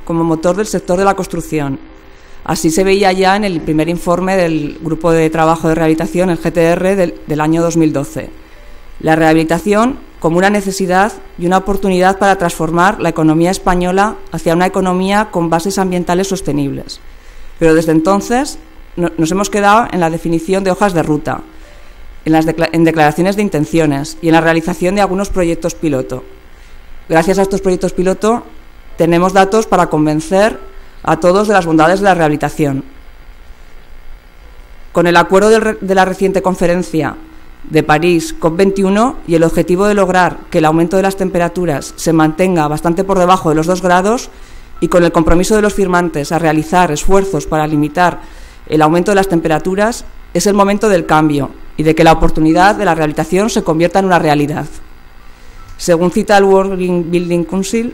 como motor del sector de la construcción. Así se veía ya en el primer informe del Grupo de Trabajo de Rehabilitación, el GTR, del año 2012. La rehabilitación como una necesidad y una oportunidad para transformar la economía española hacia una economía con bases ambientales sostenibles. Pero desde entonces nos hemos quedado en la definición de hojas de ruta, en declaraciones de intenciones y en la realización de algunos proyectos piloto. Gracias a estos proyectos piloto tenemos datos para convencer a todos de las bondades de la rehabilitación. Con el acuerdo de la reciente conferencia de París, COP21, y el objetivo de lograr que el aumento de las temperaturas se mantenga bastante por debajo de los 2 grados, y con el compromiso de los firmantes a realizar esfuerzos para limitar el aumento de las temperaturas, es el momento del cambio y de que la oportunidad de la rehabilitación se convierta en una realidad. Según cita el World Building Council,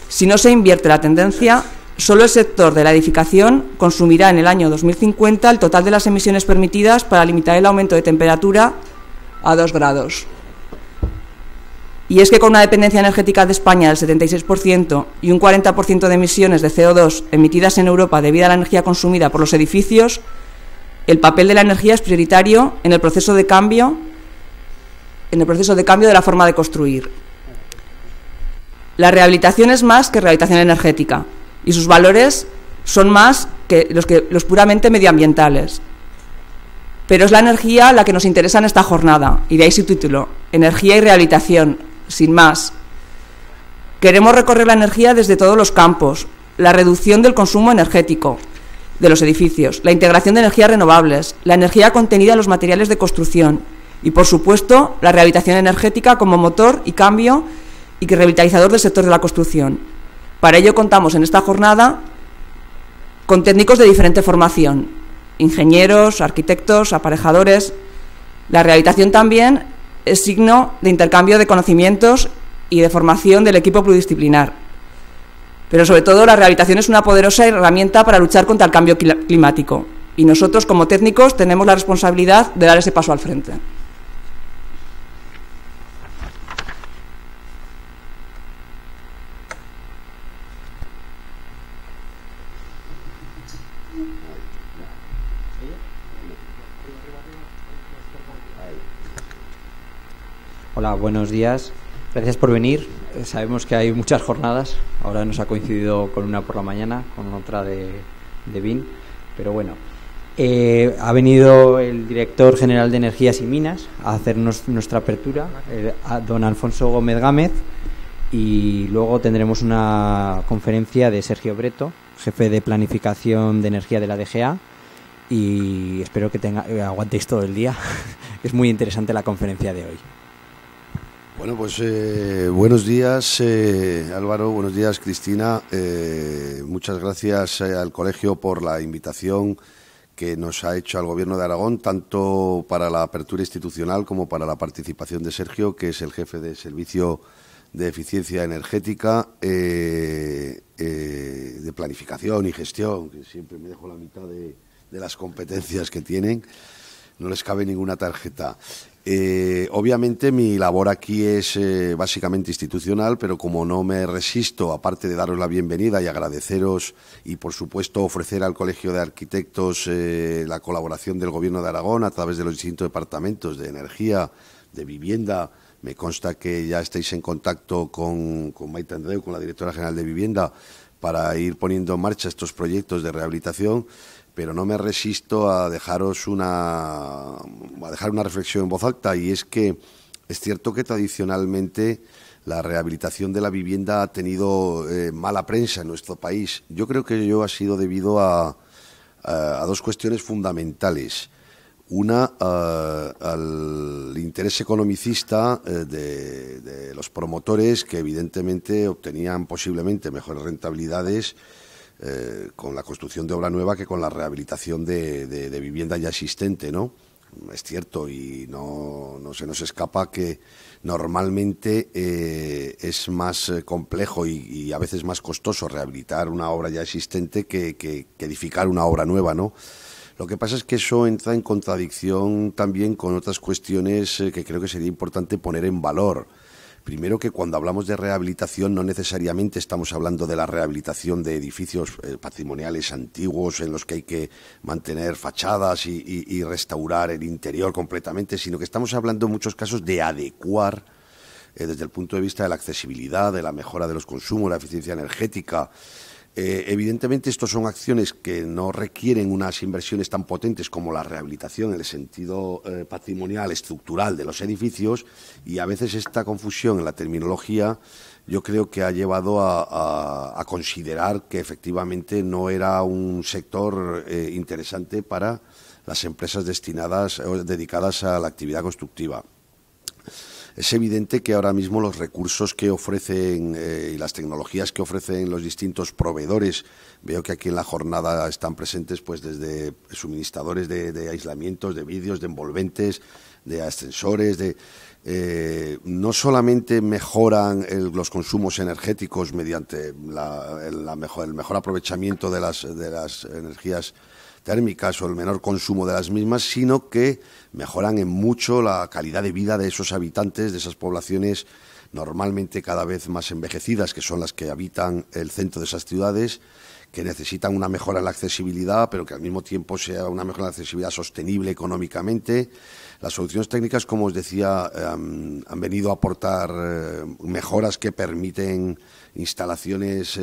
si no se invierte la tendencia, solo el sector de la edificación consumirá en el año 2050 el total de las emisiones permitidas para limitar el aumento de temperatura a 2 grados. Y es que con una dependencia energética de España del 76% y un 40% de emisiones de CO2 emitidas en Europa debido a la energía consumida por los edificios, el papel de la energía es prioritario en el proceso de cambio de la forma de construir. La rehabilitación es más que rehabilitación energética y sus valores son más que los puramente medioambientales. Pero es la energía la que nos interesa en esta jornada, y de ahí su título, Energía y Rehabilitación, sin más. Queremos recorrer la energía desde todos los campos, la reducción del consumo energético de los edificios, la integración de energías renovables, la energía contenida en los materiales de construcción y, por supuesto, la rehabilitación energética como motor y cambio y revitalizador del sector de la construcción. Para ello contamos en esta jornada con técnicos de diferente formación, ingenieros, arquitectos, aparejadores. La rehabilitación también es signo de intercambio de conocimientos y de formación del equipo pluridisciplinar. Pero sobre todo la rehabilitación es una poderosa herramienta para luchar contra el cambio climático, y nosotros como técnicos tenemos la responsabilidad de dar ese paso al frente. Hola, buenos días. Gracias por venir. Sabemos que hay muchas jornadas. Ahora nos ha coincidido con una por la mañana, con otra de BIN. Pero bueno, ha venido el director general de Energías y Minas a hacernos nuestra apertura, a don Alfonso Gómez Gámez. Y luego tendremos una conferencia de Sergio Breto, jefe de planificación de energía de la DGA. Y espero que aguantéis todo el día. Es muy interesante la conferencia de hoy. Bueno, pues buenos días Álvaro, buenos días Cristina, muchas gracias al colegio por la invitación que nos ha hecho al Gobierno de Aragón, tanto para la apertura institucional como para la participación de Sergio, que es el jefe del Servicio de Eficiencia Energética, de planificación y gestión, que siempre me dejo la mitad de las competencias que tienen, no les cabe ninguna tarjeta. Obviamente mi labor aquí es básicamente institucional, pero como no me resisto, aparte de daros la bienvenida y agradeceros y por supuesto ofrecer al Colegio de Arquitectos la colaboración del Gobierno de Aragón a través de los distintos departamentos de energía, de vivienda. Me consta que ya estáis en contacto con Maite Andreu, con la directora general de Vivienda, para ir poniendo en marcha estos proyectos de rehabilitación. Pero no me resisto a dejaros una reflexión en voz alta, y es que es cierto que tradicionalmente la rehabilitación de la vivienda ha tenido mala prensa en nuestro país. Yo creo que ello ha sido debido a dos cuestiones fundamentales. Una, al interés economicista de los promotores, que evidentemente obtenían posiblemente mejores rentabilidades con la construcción de obra nueva que con la rehabilitación de vivienda ya existente, ¿no? Es cierto, y no se nos escapa que normalmente es más complejo y a veces más costoso rehabilitar una obra ya existente que edificar una obra nueva, ¿no? Lo que pasa es que eso entra en contradicción también con otras cuestiones que creo que sería importante poner en valor. Primero, que cuando hablamos de rehabilitación no necesariamente estamos hablando de la rehabilitación de edificios patrimoniales antiguos en los que hay que mantener fachadas y restaurar el interior completamente, sino que estamos hablando en muchos casos de adecuar desde el punto de vista de la accesibilidad, de la mejora de los consumos, la eficiencia energética. Evidentemente, estos son acciones que no requieren unas inversiones tan potentes como la rehabilitación en el sentido patrimonial, estructural de los edificios, y a veces esta confusión en la terminología yo creo que ha llevado a considerar que efectivamente no era un sector interesante para las empresas dedicadas a la actividad constructiva. Es evidente que ahora mismo los recursos que ofrecen y las tecnologías que ofrecen los distintos proveedores, veo que aquí en la jornada están presentes pues desde suministradores de aislamientos, de vidrios, de envolventes, de ascensores, no solamente mejoran los consumos energéticos mediante el mejor aprovechamiento de las energías térmicas o el menor consumo de las mismas, sino que mejoran en mucho la calidad de vida de esos habitantes, de esas poblaciones normalmente cada vez más envejecidas, que son las que habitan el centro de esas ciudades, que necesitan una mejora en la accesibilidad, pero que al mismo tiempo sea una mejora en la accesibilidad sostenible económicamente. Las soluciones técnicas, como os decía, han venido a aportar mejoras que permiten instalaciones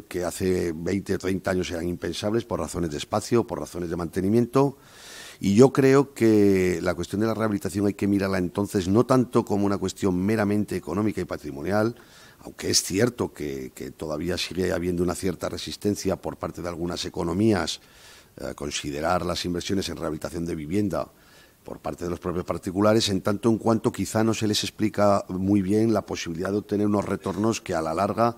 que hace 20 o 30 años eran impensables por razones de espacio, por razones de mantenimiento. Y yo creo que la cuestión de la rehabilitación hay que mirarla entonces no tanto como una cuestión meramente económica y patrimonial, aunque es cierto que todavía sigue habiendo una cierta resistencia por parte de algunas economías a considerar las inversiones en rehabilitación de vivienda por parte de los propios particulares, en tanto en cuanto quizá no se les explica muy bien la posibilidad de obtener unos retornos que a la larga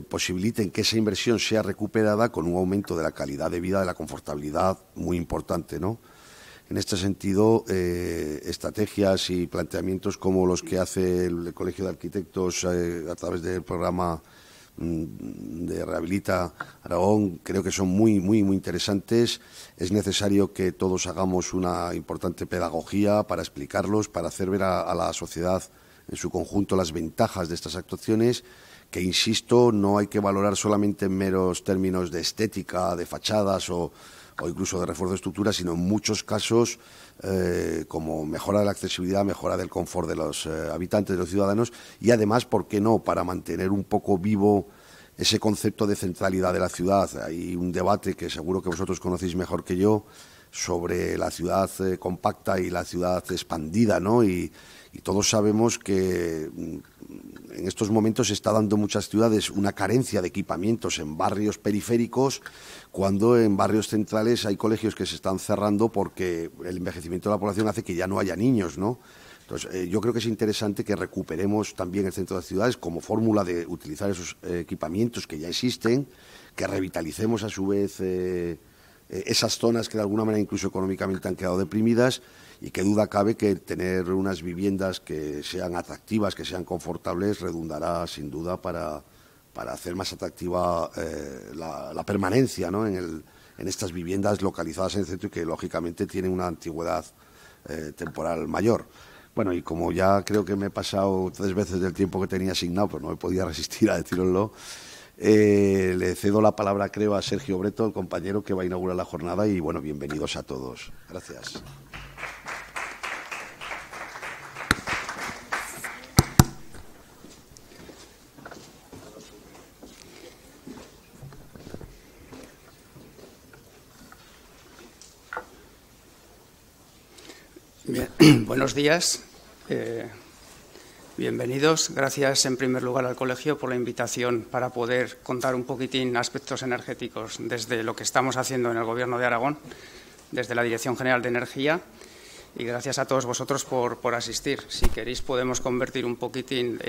posibiliten que esa inversión sea recuperada con un aumento de la calidad de vida, de la confortabilidad muy importante, ¿no? En este sentido, estrategias y planteamientos como los que hace el Colegio de Arquitectos a través del programa de Rehabilita Aragón creo que son muy interesantes. Es necesario que todos hagamos una importante pedagogía para explicarlos, para hacer ver a la sociedad en su conjunto las ventajas de estas actuaciones, que, insisto, no hay que valorar solamente en meros términos de estética, de fachadas o incluso de refuerzo de estructuras, sino en muchos casos como mejora de la accesibilidad, mejora del confort de los habitantes, de los ciudadanos, y además, ¿por qué no?, para mantener un poco vivo ese concepto de centralidad de la ciudad. Hay un debate que seguro que vosotros conocéis mejor que yo sobre la ciudad compacta y la ciudad expandida, ¿no? Y todos sabemos que en estos momentos se está dando en muchas ciudades una carencia de equipamientos en barrios periféricos, cuando en barrios centrales hay colegios que se están cerrando porque el envejecimiento de la población hace que ya no haya niños, ¿no? Entonces, yo creo que es interesante que recuperemos también el centro de las ciudades como fórmula de utilizar esos equipamientos que ya existen, que revitalicemos a su vez esas zonas que de alguna manera incluso económicamente han quedado deprimidas, y qué duda cabe que tener unas viviendas que sean atractivas, que sean confortables, redundará sin duda para hacer más atractiva la permanencia, ¿no?, en estas viviendas localizadas en el centro y que lógicamente tienen una antigüedad temporal mayor. Bueno, y como ya creo que me he pasado 3 veces del tiempo que tenía asignado, pues no me podía resistir a decíroslo, le cedo la palabra, creo, a Sergio Breto, el compañero que va a inaugurar la jornada, y bueno, bienvenidos a todos. Gracias. Bien, buenos días, bienvenidos. Gracias en primer lugar al colegio por la invitación para poder contar un poquitín aspectos energéticos desde lo que estamos haciendo en el Gobierno de Aragón, desde la Dirección General de Energía, y gracias a todos vosotros por asistir. Si queréis podemos convertir un poquitín,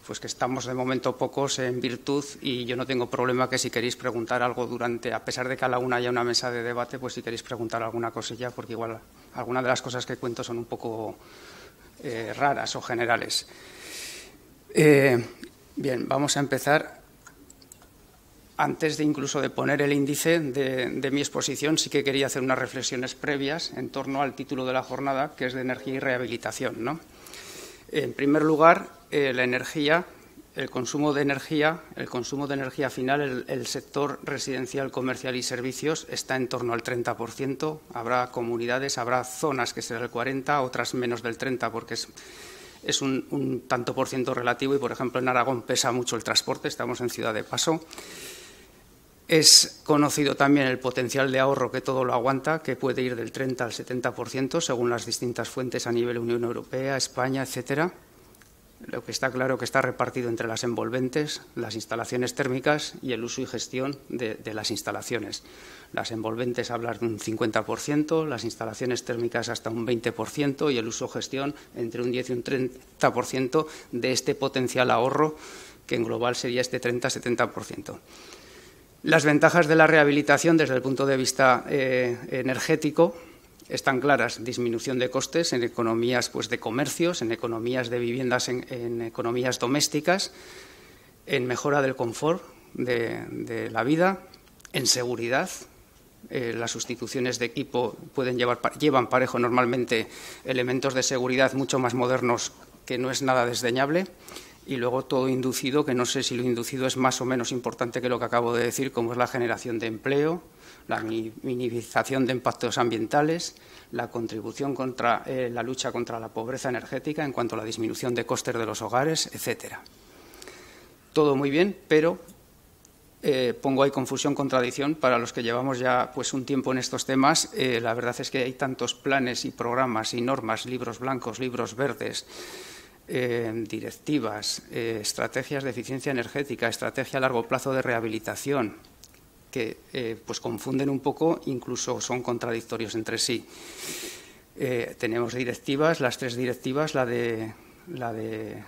pues que estamos de momento pocos, en virtud, y yo no tengo problema que si queréis preguntar algo durante, a pesar de que a la una haya una mesa de debate, pues si queréis preguntar alguna cosilla, porque igual algunas de las cosas que cuento son un poco raras o generales. Bien, vamos a empezar. Antes de incluso de poner el índice de mi exposición, sí que quería hacer unas reflexiones previas en torno al título de la jornada, que es de energía y rehabilitación, ¿no? En primer lugar, la energía, el consumo de energía final, el sector residencial, comercial y servicios está en torno al 30%. Habrá comunidades, habrá zonas que será el 40%, otras menos del 30%, porque es un tanto por ciento relativo y, por ejemplo, en Aragón pesa mucho el transporte, estamos en ciudad de paso. Es conocido también el potencial de ahorro que todo lo aguanta, que puede ir del 30 al 70% según las distintas fuentes a nivel Unión Europea, España, etcétera. Lo que está claro que está repartido entre las envolventes, las instalaciones térmicas y el uso y gestión de las instalaciones. Las envolventes hablan de un 50%, las instalaciones térmicas hasta un 20% y el uso-gestión entre un 10 y un 30% de este potencial ahorro, que en global sería este 30-70%. Las ventajas de la rehabilitación desde el punto de vista energético están claras: disminución de costes en economías de comercios, en economías de viviendas, en economías domésticas, en mejora del confort de la vida, en seguridad. Las sustituciones de equipo llevan parejo normalmente elementos de seguridad mucho más modernos, que no es nada desdeñable. Y luego todo inducido, que no sé si lo inducido es más o menos importante que lo que acabo de decir, como es la generación de empleo, la minimización de impactos ambientales, la contribución contra la lucha contra la pobreza energética en cuanto a la disminución de costes de los hogares, etcétera. Todo muy bien, pero pongo ahí confusión, contradicción para los que llevamos ya un tiempo en estos temas. La verdad es que hay tantos planes y programas y normas, libros blancos, libros verdes, directivas, estrategias de eficiencia energética, estrategia a largo plazo de rehabilitación, que confunden un poco, incluso son contradictorios entre sí. Tenemos directivas, las 3 directivas, la de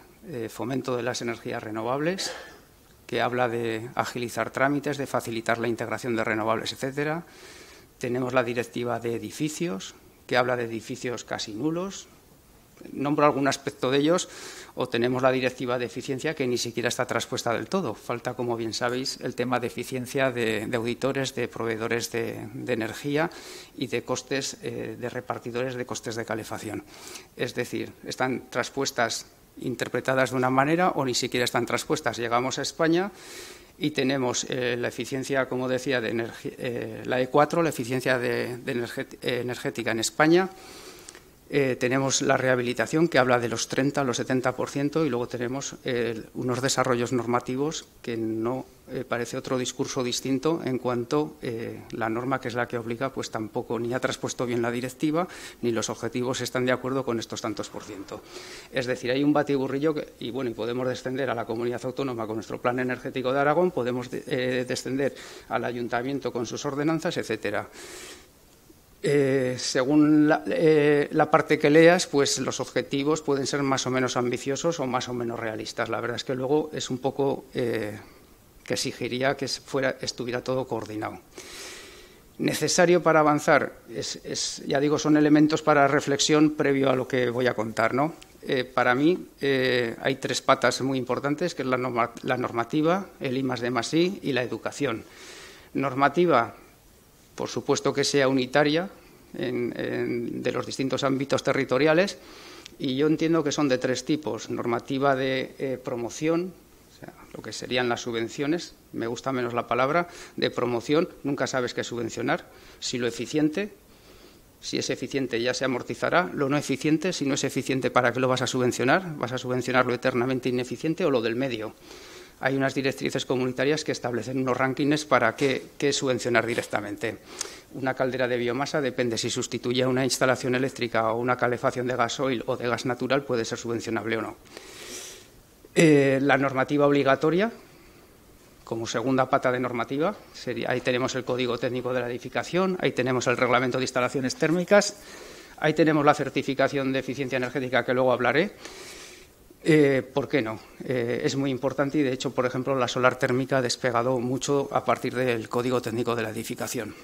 fomento de las energías renovables, que habla de agilizar trámites, de facilitar la integración de renovables, etcétera. Tenemos la directiva de edificios, que habla de edificios casi nulos. Nombro algún aspecto de ellos. O tenemos la directiva de eficiencia, que ni siquiera está traspuesta del todo. Falta, como bien sabéis, el tema de eficiencia de auditores, de proveedores de energía y de costes de repartidores de costes de calefacción. Es decir, están traspuestas, interpretadas de una manera, o ni siquiera están traspuestas. Llegamos a España y tenemos la eficiencia, como decía, la E4, la eficiencia energética en España. Tenemos la rehabilitación, que habla de los 30 a los 70%, y luego tenemos unos desarrollos normativos que no parece otro discurso distinto en cuanto la norma, que es la que obliga, tampoco ni ha traspuesto bien la directiva, ni los objetivos están de acuerdo con estos tantos por ciento. Es decir, hay un batiburrillo y podemos descender a la comunidad autónoma con nuestro plan energético de Aragón, podemos descender al ayuntamiento con sus ordenanzas, etcétera. Según la parte que leas, los objetivos pueden ser más o menos ambiciosos o más o menos realistas. La verdad es que luego es un poco que exigiría que estuviera todo coordinado. Necesario para avanzar, ya digo, son elementos para reflexión previo a lo que voy a contar, ¿no? Para mí hay 3 patas muy importantes, que es la normativa, el I+D+I y la educación. Normativa, por supuesto que sea unitaria de los distintos ámbitos territoriales, y yo entiendo que son de 3 tipos. Normativa de promoción, o sea, lo que serían las subvenciones, me gusta menos la palabra, de promoción, nunca sabes qué subvencionar. Si lo eficiente, si es eficiente ya se amortizará; lo no eficiente, si no es eficiente, ¿para qué lo vas a subvencionar? ¿Vas a subvencionar lo eternamente ineficiente o lo del medio? Hay unas directrices comunitarias que establecen unos rankings para qué subvencionar directamente. Una caldera de biomasa, depende si sustituye a una instalación eléctrica o una calefacción de gasoil o de gas natural, puede ser subvencionable o no. La normativa obligatoria, como segunda pata de normativa, ahí tenemos el Código Técnico de la Edificación, ahí tenemos el Reglamento de Instalaciones Térmicas, ahí tenemos la certificación de eficiencia energética, que luego hablaré. ¿Por qué no? Es muy importante y, de hecho, por ejemplo, la solar térmica ha despegado mucho a partir del Código Técnico de la Edificación.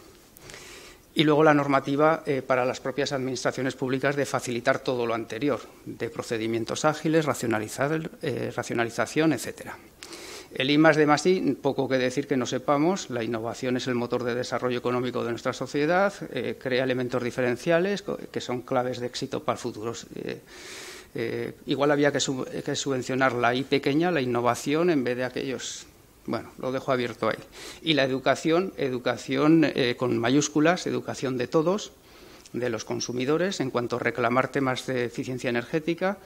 Y luego la normativa para las propias administraciones públicas de facilitar todo lo anterior, de procedimientos ágiles, racionalización, etcétera. El I+D+I, poco que decir que no sepamos. La innovación es el motor de desarrollo económico de nuestra sociedad, crea elementos diferenciales que son claves de éxito para el futuro Igual había que subvencionar la I pequeña, la innovación, en vez de aquellos. Bueno, lo dejo abierto ahí. Y la educación con mayúsculas, educación de todos, de los consumidores, en cuanto a reclamar temas de eficiencia energética.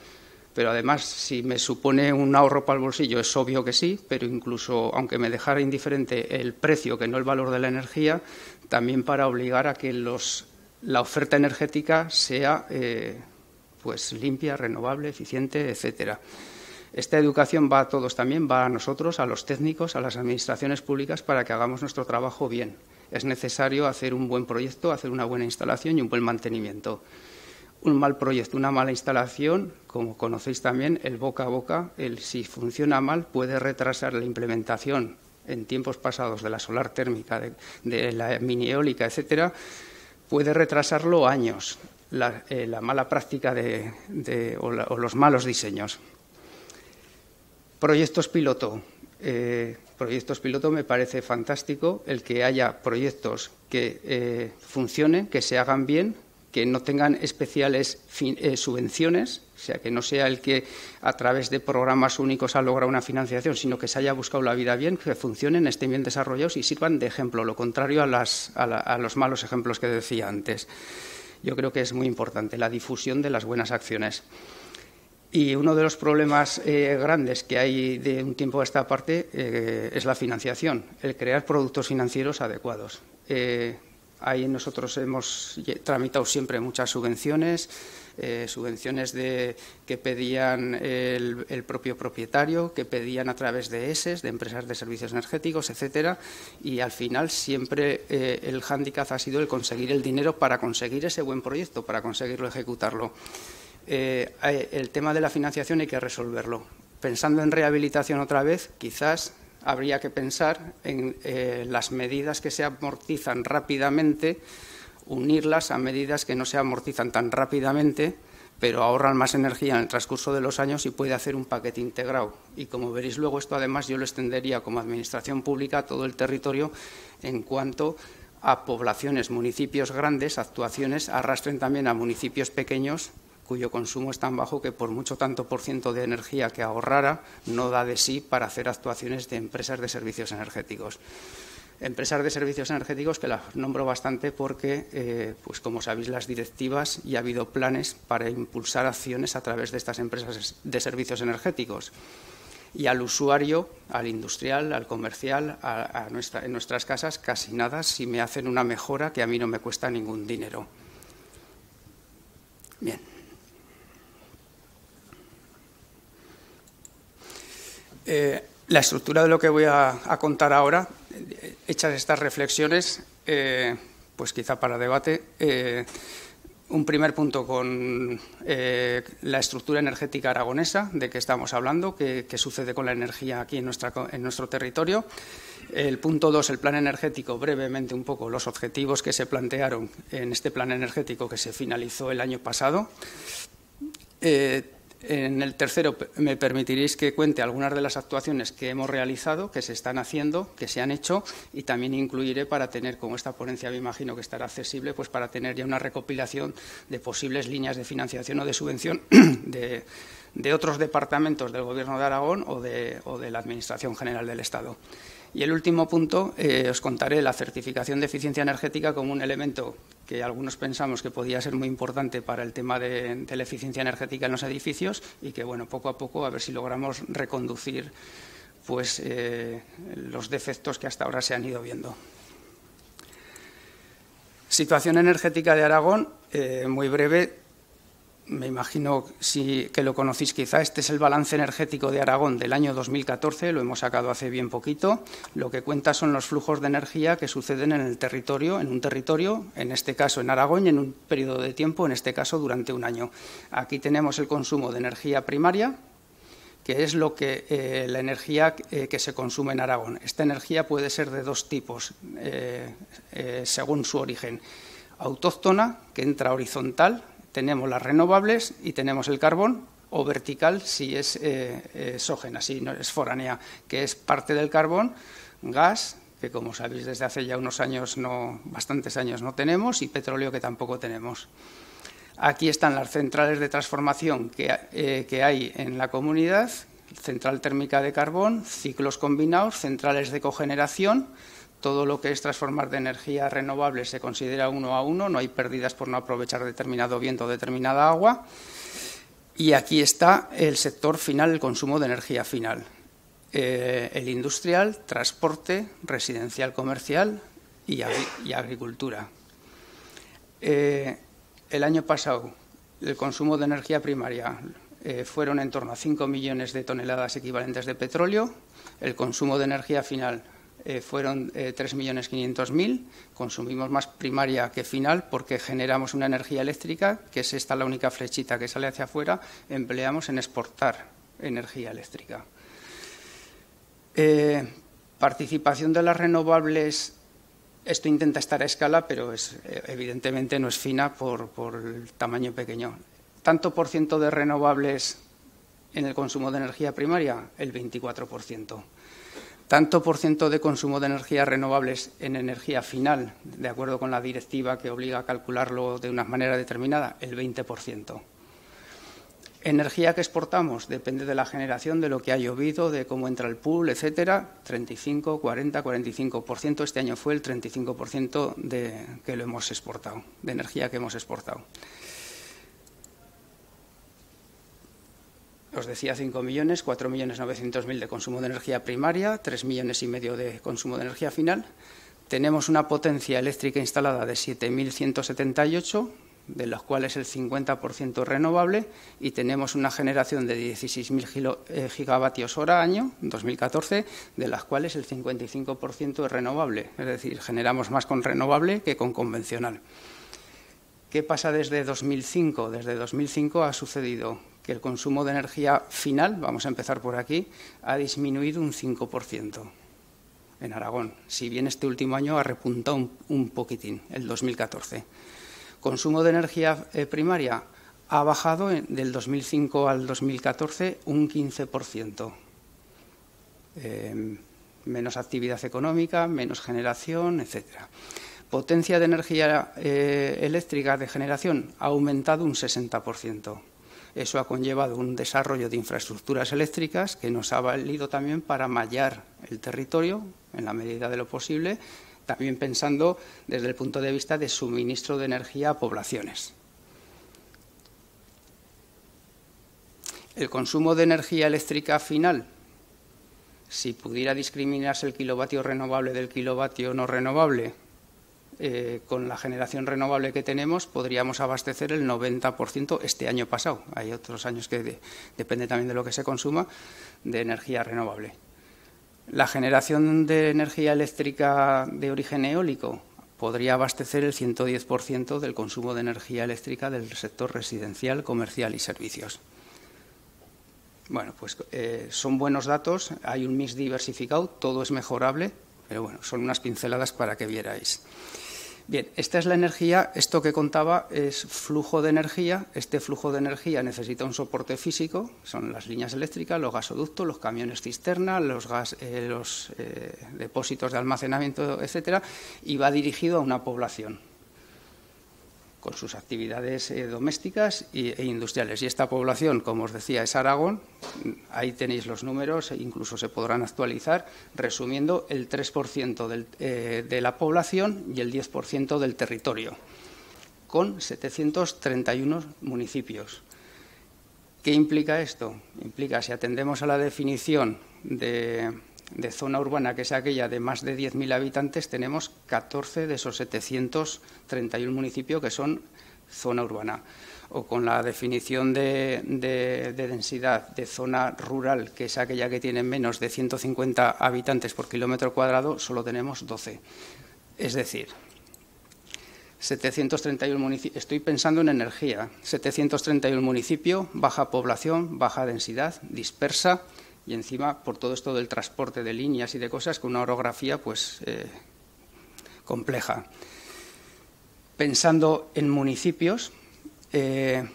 Pero además, si me supone un ahorro para el bolsillo, es obvio que sí, pero incluso, aunque me dejara indiferente el precio, que no el valor de la energía, también para obligar a que la oferta energética sea pues limpia, renovable, eficiente, etcétera. Esta educación va a todos también, va a nosotros, a los técnicos, a las administraciones públicas, para que hagamos nuestro trabajo bien. Es necesario hacer un buen proyecto, hacer una buena instalación y un buen mantenimiento. Un mal proyecto, una mala instalación, como conocéis también, el boca a boca, si funciona mal, puede retrasar la implementación en tiempos pasados de la solar térmica, de la mini eólica, etcétera, puede retrasarlo años, la mala práctica o los malos diseños. Proyectos piloto. Proyectos piloto me parece fantástico el que haya proyectos que funcionen, que se hagan bien, que no tengan especiales subvenciones, o sea, que no sea el que a través de programas únicos ha logrado una financiación, sino que se haya buscado la vida bien, que funcionen, estén bien desarrollados y sirvan de ejemplo, lo contrario a los malos ejemplos que decía antes. Yo creo que es muy importante la difusión de las buenas acciones. Y uno de los problemas grandes que hay de un tiempo a esta parte es la financiación, el crear productos financieros adecuados. Ahí nosotros hemos tramitado siempre muchas subvenciones, subvenciones que pedían el propio propietario, que pedían a través de ESES, de empresas de servicios energéticos, etcétera, y al final siempre el hándicap ha sido el conseguir el dinero para conseguir ese buen proyecto, para conseguirlo ejecutarlo. El tema de la financiación hay que resolverlo. Pensando en rehabilitación otra vez, quizás habría que pensar en las medidas que se amortizan rápidamente, unirlas a medidas que no se amortizan tan rápidamente, pero ahorran más energía en el transcurso de los años y puede hacer un paquete integrado. Y como veréis luego, esto además yo lo extendería como administración pública a todo el territorio en cuanto a poblaciones, municipios grandes, actuaciones arrastren también a municipios pequeños cuyo consumo es tan bajo que por mucho tanto por ciento de energía que ahorrara no da de sí para hacer actuaciones de empresas de servicios energéticos. Empresas de servicios energéticos que las nombro bastante porque, pues como sabéis, las directivas y ha habido planes para impulsar acciones a través de estas empresas de servicios energéticos. Y al usuario, al industrial, al comercial, en nuestras casas, casi nada si me hacen una mejora que a mí no me cuesta ningún dinero. Bien. La estructura de lo que voy a contar ahora, hechas estas reflexiones, pues quizá para debate, un primer punto con la estructura energética aragonesa, de que estamos hablando, qué sucede con la energía aquí en nuestro territorio. El punto 2, el plan energético, brevemente un poco los objetivos que se plantearon en este plan energético que se finalizó el año pasado. En el tercero, me permitiréis que cuente algunas de las actuaciones que hemos realizado, que se están haciendo, que se han hecho, y también incluiré para tener, como esta ponencia me imagino que estará accesible, pues para tener ya una recopilación de posibles líneas de financiación o de subvención de otros departamentos del Gobierno de Aragón o de la Administración General del Estado. Y el último punto, os contaré la certificación de eficiencia energética como un elemento que algunos pensamos que podía ser muy importante para el tema de la eficiencia energética en los edificios y que, bueno, poco a poco a ver si logramos reconducir pues, los defectos que hasta ahora se han ido viendo. Situación energética de Aragón, muy breve. Me imagino que lo conocéis quizá. Este es el balance energético de Aragón del año 2014, lo hemos sacado hace bien poquito. Lo que cuenta son los flujos de energía que suceden en un territorio, en este caso en Aragón, y en un periodo de tiempo, en este caso durante un año. Aquí tenemos el consumo de energía primaria, que es la energía que se consume en Aragón. Esta energía puede ser de dos tipos, según su origen. Autóctona, que entra horizontal. Tenemos las renovables y tenemos el carbón, o vertical si es exógena, si no es foránea, que es parte del carbón, gas, que como sabéis desde hace ya unos años, bastantes años no tenemos, y petróleo que tampoco tenemos. Aquí están las centrales de transformación que hay en la comunidad, central térmica de carbón, ciclos combinados, centrales de cogeneración. Todo lo que es transformar de energía renovable se considera 1 a 1, no hay pérdidas por no aprovechar determinado viento o determinada agua. Y aquí está el sector final, el consumo de energía final. El industrial, transporte, residencial, comercial y agricultura. El año pasado, el consumo de energía primaria fueron en torno a 5 millones de toneladas equivalentes de petróleo. El consumo de energía final fueron 3.500.000. Consumimos más primaria que final porque generamos una energía eléctrica, que es esta la única flechita que sale hacia afuera, empleamos en exportar energía eléctrica. Participación de las renovables. Esto intenta estar a escala, pero evidentemente no es fina por el tamaño pequeño. Tanto por ciento de renovables en el consumo de energía primaria, el 24%. Tanto por ciento de consumo de energías renovables en energía final, de acuerdo con la directiva que obliga a calcularlo de una manera determinada, el 20%. Energía que exportamos depende de la generación, de lo que ha llovido, de cómo entra el pool, etcétera, 35, 40, 45%. Este año fue el 35% que lo hemos exportado, de energía que hemos exportado. Os decía 5 millones, 4.900.000 de consumo de energía primaria, 3,5 millones de consumo de energía final. Tenemos una potencia eléctrica instalada de 7.178, de los cuales el 50% es renovable, y tenemos una generación de 16.000 gigavatios hora año, en 2014, de las cuales el 55% es renovable. Es decir, generamos más con renovable que con convencional. ¿Qué pasa desde 2005? Desde 2005 ha sucedido que el consumo de energía final, vamos a empezar por aquí, ha disminuido un 5% en Aragón. Si bien este último año ha repuntado un poquitín, el 2014. Consumo de energía primaria ha bajado del 2005 al 2014 un 15%. Menos actividad económica, menos generación, etcétera. Potencia de energía eléctrica de generación ha aumentado un 60%. Eso ha conllevado un desarrollo de infraestructuras eléctricas que nos ha valido también para mallar el territorio en la medida de lo posible, también pensando desde el punto de vista de suministro de energía a poblaciones. El consumo de energía eléctrica final, si pudiera discriminarse el kilovatio renovable del kilovatio no renovable, con la generación renovable que tenemos, podríamos abastecer el 90% este año pasado. Hay otros años que depende también de lo que se consuma, de energía renovable. La generación de energía eléctrica de origen eólico podría abastecer el 110% del consumo de energía eléctrica del sector residencial, comercial y servicios. Bueno, pues son buenos datos, hay un mix diversificado, todo es mejorable, pero bueno, son unas pinceladas para que vierais. Bien, esta es la energía, esto que contaba es flujo de energía. Este flujo de energía necesita un soporte físico, son las líneas eléctricas, los gasoductos, los camiones cisterna, los depósitos de almacenamiento, etcétera, y va dirigido a una población con sus actividades domésticas e industriales. Y esta población, como os decía, es Aragón. Ahí tenéis los números, e incluso se podrán actualizar, resumiendo el 3% de la población y el 10% del territorio, con 731 municipios. ¿Qué implica esto? Implica, si atendemos a la definición de zona urbana, que es aquella de más de 10.000 habitantes, tenemos 14 de esos 731 municipios que son zona urbana. O con la definición de densidad de zona rural, que es aquella que tiene menos de 150 habitantes por kilómetro cuadrado, solo tenemos 12. Es decir, 731 municipios, estoy pensando en energía, 731 municipios, baja población, baja densidad, dispersa, y encima, por todo esto del transporte de líneas y de cosas, con una orografía pues compleja. Pensando en municipios, la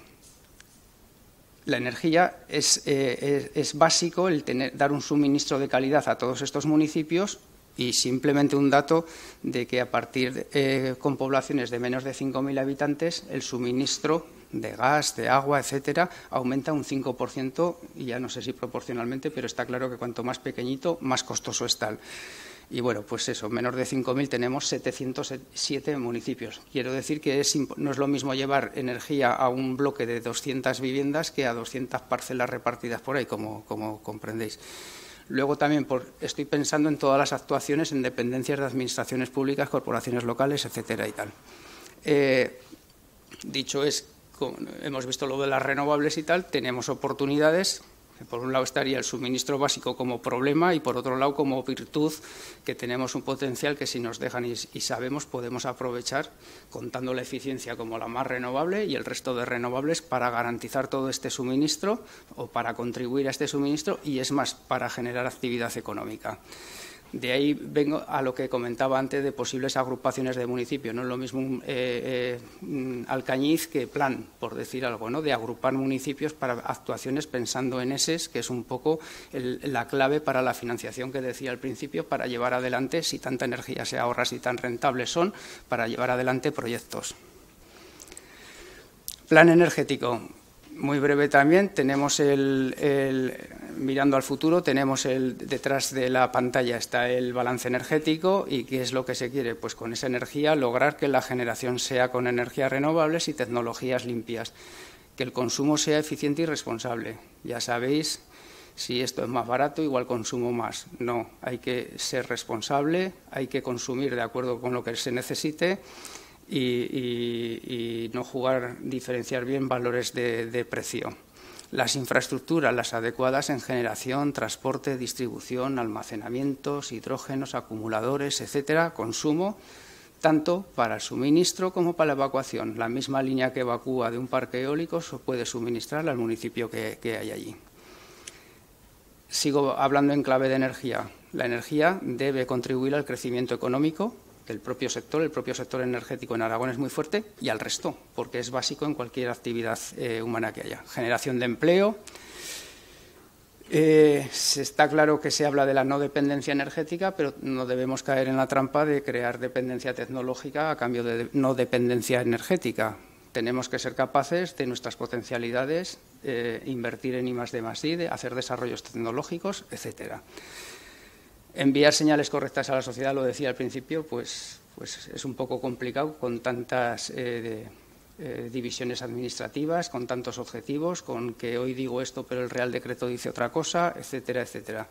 energía es básico el dar un suministro de calidad a todos estos municipios, y simplemente un dato de que a partir con poblaciones de menos de 5.000 habitantes, el suministro de gas, de agua, etcétera, aumenta un 5% y ya no sé si proporcionalmente, pero está claro que cuanto más pequeñito, más costoso está. Y bueno, pues eso, menos de 5.000 tenemos 707 municipios. Quiero decir que no es lo mismo llevar energía a un bloque de 200 viviendas que a 200 parcelas repartidas por ahí, como comprendéis. Luego también estoy pensando en todas las actuaciones en dependencias de administraciones públicas, corporaciones locales, etcétera y tal. Dicho hemos visto lo de las renovables y tal, tenemos oportunidades. Por un lado estaría el suministro básico como problema y por otro lado como virtud, que tenemos un potencial que si nos dejan y sabemos podemos aprovechar, contando la eficiencia como la más renovable y el resto de renovables para garantizar todo este suministro o para contribuir a este suministro y es más, para generar actividad económica. De ahí vengo a lo que comentaba antes de posibles agrupaciones de municipios. No es lo mismo Alcañiz que Plan, por decir algo, ¿no? De agrupar municipios para actuaciones pensando en ESES, que es un poco la clave para la financiación que decía al principio, para llevar adelante, si tanta energía se ahorra, si tan rentables son, para llevar adelante proyectos. Plan energético. Muy breve también, tenemos mirando al futuro, tenemos detrás de la pantalla está el balance energético y ¿qué es lo que se quiere? Pues con esa energía lograr que la generación sea con energías renovables y tecnologías limpias, que el consumo sea eficiente y responsable. Ya sabéis, si esto es más barato, igual consumo más. No, hay que ser responsable, hay que consumir de acuerdo con lo que se necesite y no diferenciar bien valores de precio. Las infraestructuras, las adecuadas en generación, transporte, distribución, almacenamientos, hidrógenos, acumuladores, etcétera, consumo, tanto para el suministro como para la evacuación. La misma línea que evacúa de un parque eólico se puede suministrar al municipio que hay allí. Sigo hablando en clave de energía. La energía debe contribuir al crecimiento económico. El propio sector energético en Aragón es muy fuerte y al resto, porque es básico en cualquier actividad humana que haya. Generación de empleo. Está claro que se habla de la no dependencia energética, pero no debemos caer en la trampa de crear dependencia tecnológica a cambio de no dependencia energética. Tenemos que ser capaces de nuestras potencialidades, invertir en I+D+I, hacer desarrollos tecnológicos, etcétera. Enviar señales correctas a la sociedad, lo decía al principio, pues es un poco complicado con tantas divisiones administrativas, con tantos objetivos, con que hoy digo esto pero el Real Decreto dice otra cosa, etcétera, etcétera.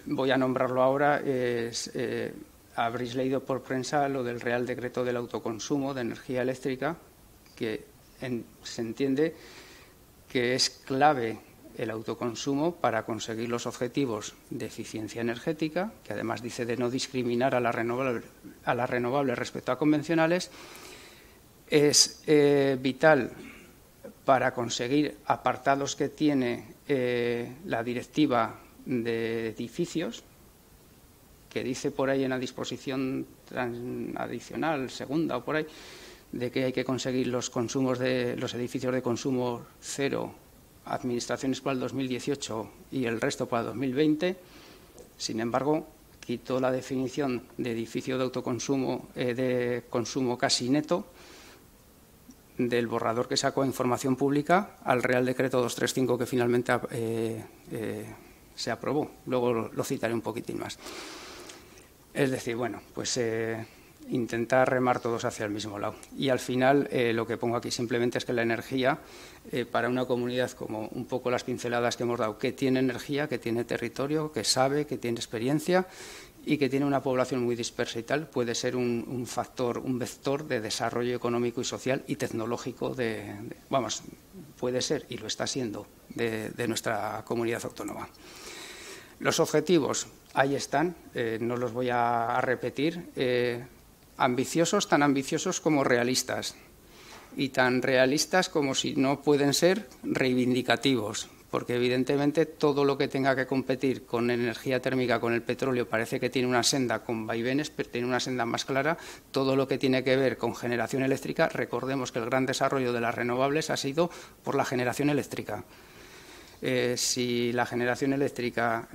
Voy a nombrarlo ahora. Habréis leído por prensa lo del Real Decreto del autoconsumo de energía eléctrica, que se entiende que es clave el autoconsumo para conseguir los objetivos de eficiencia energética, que además dice de no discriminar a las renovables respecto a convencionales, es vital para conseguir apartados que tiene la directiva de edificios, que dice por ahí en la disposición adicional, segunda o por ahí, de que hay que conseguir los consumos de los edificios de consumo cero, administraciones para el 2018 y el resto para el 2020. Sin embargo, quitó la definición de edificio de autoconsumo, de consumo casi neto, del borrador que sacó Información Pública al Real Decreto 235 que finalmente se aprobó. Luego lo citaré un poquitín más. Es decir, bueno, pues intentar remar todos hacia el mismo lado. Y al final lo que pongo aquí simplemente es que la energía, para una comunidad como un poco las pinceladas que hemos dado, que tiene energía, que tiene territorio, que sabe, que tiene experiencia y que tiene una población muy dispersa y tal, puede ser un factor, un vector de desarrollo económico y social y tecnológico vamos, puede ser y lo está siendo de nuestra comunidad autónoma. Los objetivos, ahí están, no los voy a repetir. Ambiciosos, tan ambiciosos como realistas y tan realistas como si no pueden ser reivindicativos, porque evidentemente todo lo que tenga que competir con energía térmica, con el petróleo, parece que tiene una senda con vaivenes, pero tiene una senda más clara. Todo lo que tiene que ver con generación eléctrica, recordemos que el gran desarrollo de las renovables ha sido por la generación eléctrica. Si la generación eléctrica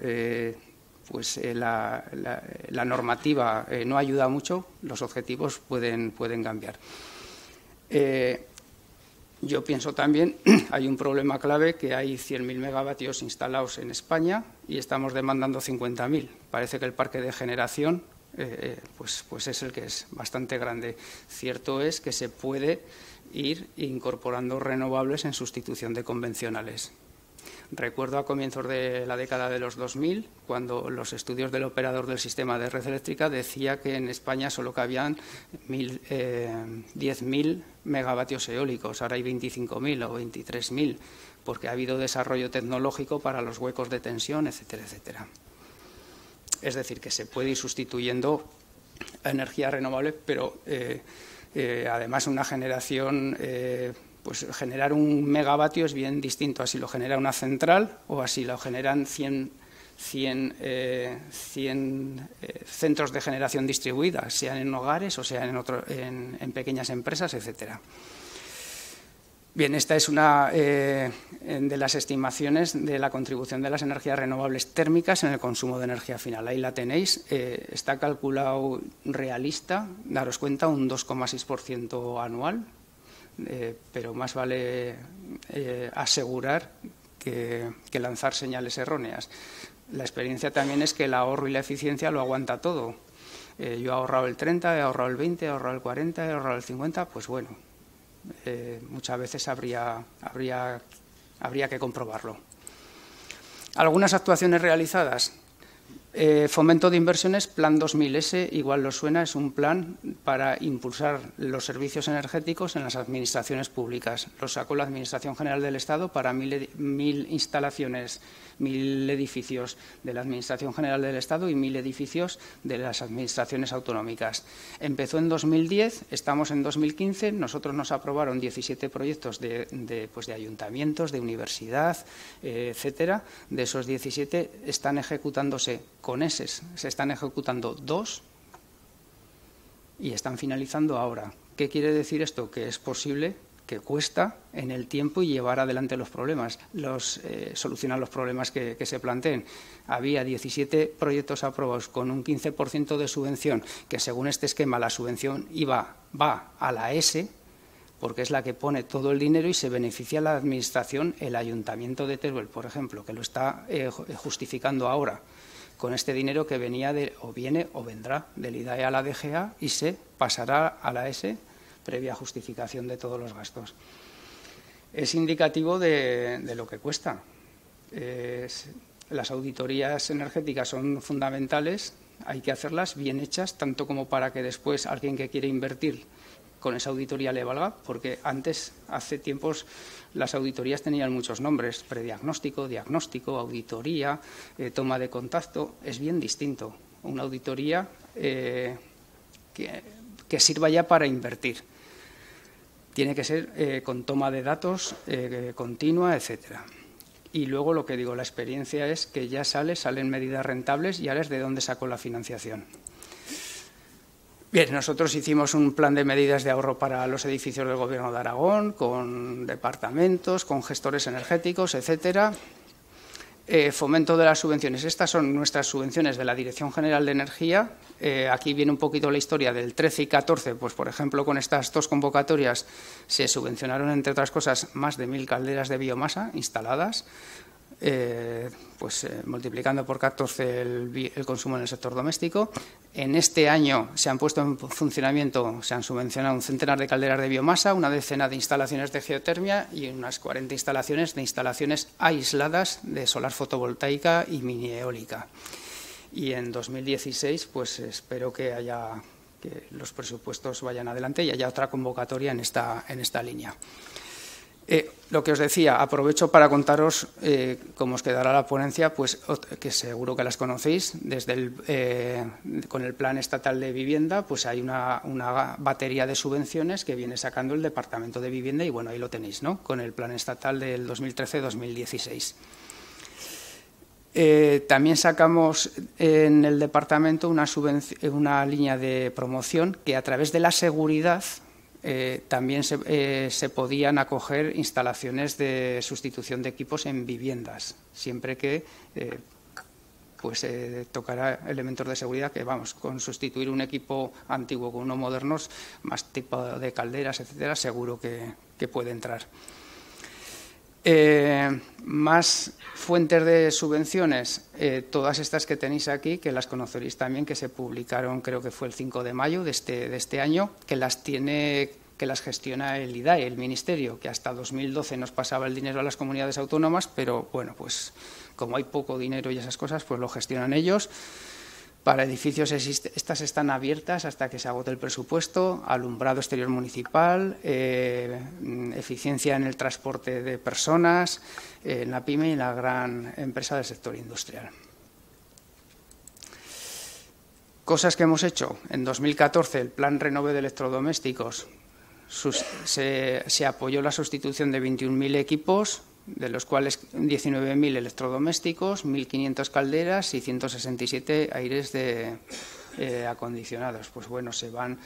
la normativa no ayuda mucho, los objetivos pueden cambiar. Yo pienso también, hay un problema clave, que hay 100.000 megavatios instalados en España y estamos demandando 50.000. Parece que el parque de generación pues es el que es bastante grande. Cierto es que se puede ir incorporando renovables en sustitución de convencionales. Recuerdo a comienzos de la década de los 2000, cuando los estudios del operador del sistema de red eléctrica decía que en España solo cabían 10.000 megavatios eólicos, ahora hay 25.000 o 23.000, porque ha habido desarrollo tecnológico para los huecos de tensión, etcétera, etcétera. Es decir, que se puede ir sustituyendo a energía renovable, pero además una generación... pues generar un megavatio es bien distinto a si lo genera una central o a si lo generan 100 centros de generación distribuida, sean en hogares o sean en pequeñas empresas, etcétera. Bien, esta es una de las estimaciones de la contribución de las energías renovables térmicas en el consumo de energía final. Ahí la tenéis. Está calculado realista, daros cuenta, un 2,6% anual. Pero más vale asegurar que lanzar señales erróneas. La experiencia también es que el ahorro y la eficiencia lo aguanta todo. Yo he ahorrado el 30, he ahorrado el 20, he ahorrado el 40, he ahorrado el 50, pues bueno, muchas veces habría que comprobarlo. Algunas actuaciones realizadas. Fomento de inversiones, Plan 2000S, igual os suena, es un plan para impulsar los servicios energéticos en las administraciones públicas. Lo sacó la Administración General del Estado para 1.000 instalaciones, 1.000 edificios de la Administración General del Estado y 1.000 edificios de las administraciones autonómicas. Empezó en 2010, estamos en 2015, nosotros nos aprobaron 17 proyectos de ayuntamientos, de universidad, etcétera. De esos 17 están ejecutándose con ESES, se están ejecutando 2 y están finalizando ahora. ¿Qué quiere decir esto? Que es posible, que cuesta en el tiempo y llevar adelante los problemas, solucionar los problemas que se planteen. Había 17 proyectos aprobados con un 15% de subvención, que según este esquema la subvención va a la ESE, porque es la que pone todo el dinero y se beneficia a la administración, el Ayuntamiento de Teruel, por ejemplo, que lo está justificando ahora, con este dinero que viene o vendrá del IDAE a la DGA y se pasará a la ESE previa justificación de todos los gastos. Es indicativo de lo que cuesta. Las auditorías energéticas son fundamentales, hay que hacerlas bien hechas, tanto como para que después alguien que quiere invertir con esa auditoría le valga, porque antes, hace tiempos, las auditorías tenían muchos nombres: prediagnóstico, diagnóstico, auditoría, toma de contacto. Es bien distinto. Una auditoría que sirva ya para invertir. Tiene que ser con toma de datos continua, etcétera. Y luego lo que digo, la experiencia es que ya salen medidas rentables y ahora es de dónde sacó la financiación. Bien, nosotros hicimos un plan de medidas de ahorro para los edificios del Gobierno de Aragón, con departamentos, con gestores energéticos, etcétera. Fomento de las subvenciones. Estas son nuestras subvenciones de la Dirección General de Energía. Aquí viene un poquito la historia del 13 y 14. Pues, por ejemplo, con estas dos convocatorias se subvencionaron, entre otras cosas, más de 1.000 calderas de biomasa instaladas. Multiplicando por 14 el consumo en el sector doméstico. En este año se han puesto en funcionamiento, se han subvencionado un centenar de calderas de biomasa, una decena de instalaciones de geotermia y unas 40 instalaciones de instalaciones aisladas de solar fotovoltaica y mini eólica. Y en 2016, pues espero que los presupuestos vayan adelante y haya otra convocatoria en esta línea. Lo que os decía, aprovecho para contaros cómo os quedará la ponencia, pues que seguro que las conocéis. Con el Plan Estatal de Vivienda, pues hay una batería de subvenciones que viene sacando el Departamento de Vivienda y bueno, ahí lo tenéis, ¿no? Con el Plan Estatal del 2013-2016. También sacamos en el Departamento una línea de promoción que a través de la seguridad también se podían acoger instalaciones de sustitución de equipos en viviendas, siempre que pues tocará elementos de seguridad que, vamos, con sustituir un equipo antiguo con uno moderno, más tipo de calderas, etcétera, seguro que puede entrar. Más fuentes de subvenciones, todas estas que tenéis aquí, que las conoceréis también, que se publicaron, creo que fue el 5 de mayo de este año, que las gestiona el IDAE, el Ministerio, que hasta 2012 nos pasaba el dinero a las comunidades autónomas, pero bueno, pues como hay poco dinero y esas cosas, pues lo gestionan ellos. Para edificios estas están abiertas hasta que se agote el presupuesto, alumbrado exterior municipal, eficiencia en el transporte de personas, en la PYME y en la gran empresa del sector industrial. Cosas que hemos hecho. En 2014, el Plan Renove de electrodomésticos, se apoyó la sustitución de 21.000 equipos, de los cuales 19.000 electrodomésticos, 1.500 calderas y 167 aires acondicionados. Pues bueno, se van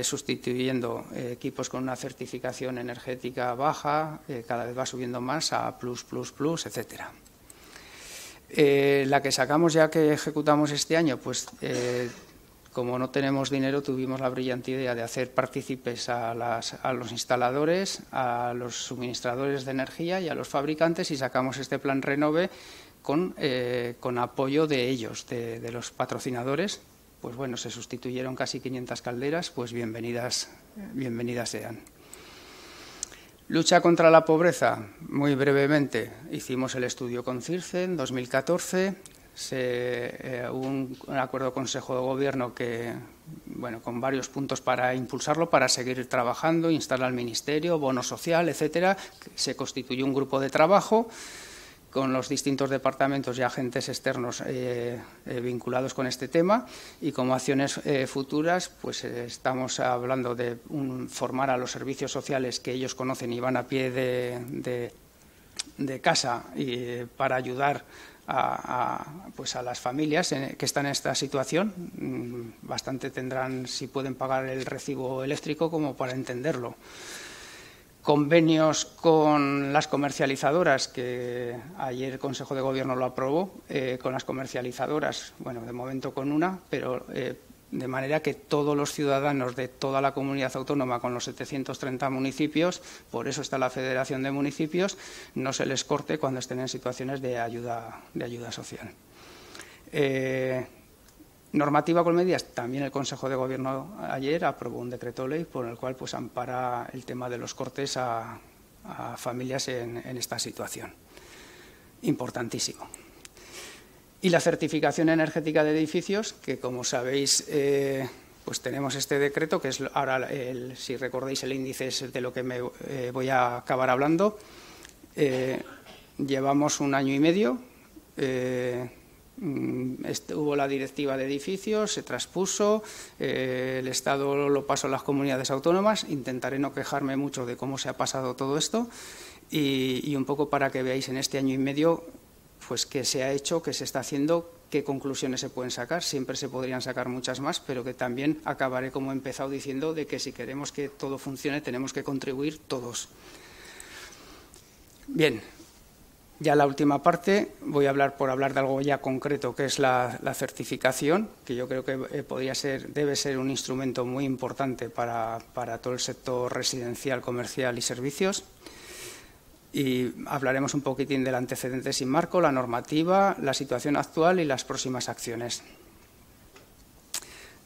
sustituyendo equipos con una certificación energética baja, cada vez va subiendo más a plus, etcétera. La que sacamos ya que ejecutamos este año, pues como no tenemos dinero, tuvimos la brillante idea de hacer partícipes a los instaladores, a los suministradores de energía y a los fabricantes, y sacamos este plan Renove con apoyo de ellos, de los patrocinadores. Pues bueno, se sustituyeron casi 500 calderas, pues bienvenidas sean. Lucha contra la pobreza, muy brevemente, hicimos el estudio con CIRCE en 2014. Hubo un acuerdo Consejo de Gobierno que, bueno, con varios puntos para impulsarlo, para seguir trabajando, instar al Ministerio, bono social, etcétera. Se constituyó un grupo de trabajo con los distintos departamentos y agentes externos vinculados con este tema, y como acciones futuras, pues estamos hablando de formar a los servicios sociales que ellos conocen y van a pie de casa para ayudar pues a las familias que están en esta situación. Bastante tendrán si pueden pagar el recibo eléctrico como para entenderlo. Convenios con las comercializadoras, que ayer el Consejo de Gobierno lo aprobó, con las comercializadoras, bueno, de momento con una, pero de manera que todos los ciudadanos de toda la comunidad autónoma, con los 730 municipios, por eso está la Federación de Municipios, no se les corte cuando estén en situaciones de ayuda social. Normativa con medidas. También el Consejo de Gobierno ayer aprobó un decreto ley por el cual pues ampara el tema de los cortes a familias en esta situación. Importantísimo. Y la certificación energética de edificios, que como sabéis, pues tenemos este decreto, que es ahora, si recordáis, el índice es de lo que me voy a acabar hablando. Llevamos 1 año y medio. Hubo la directiva de edificios, se traspuso, el Estado lo pasó a las comunidades autónomas. Intentaré no quejarme mucho de cómo se ha pasado todo esto y un poco para que veáis en este año y medio pues qué se ha hecho, qué se está haciendo, qué conclusiones se pueden sacar. Siempre se podrían sacar muchas más, pero que también acabaré, como he empezado diciendo, de que si queremos que todo funcione tenemos que contribuir todos. Bien. Ya la última parte, voy a hablar de algo ya concreto, que es la certificación, que yo creo que debe ser un instrumento muy importante para todo el sector residencial, comercial y servicios. Y hablaremos un poquitín del antecedente sin marco, la normativa, la situación actual y las próximas acciones.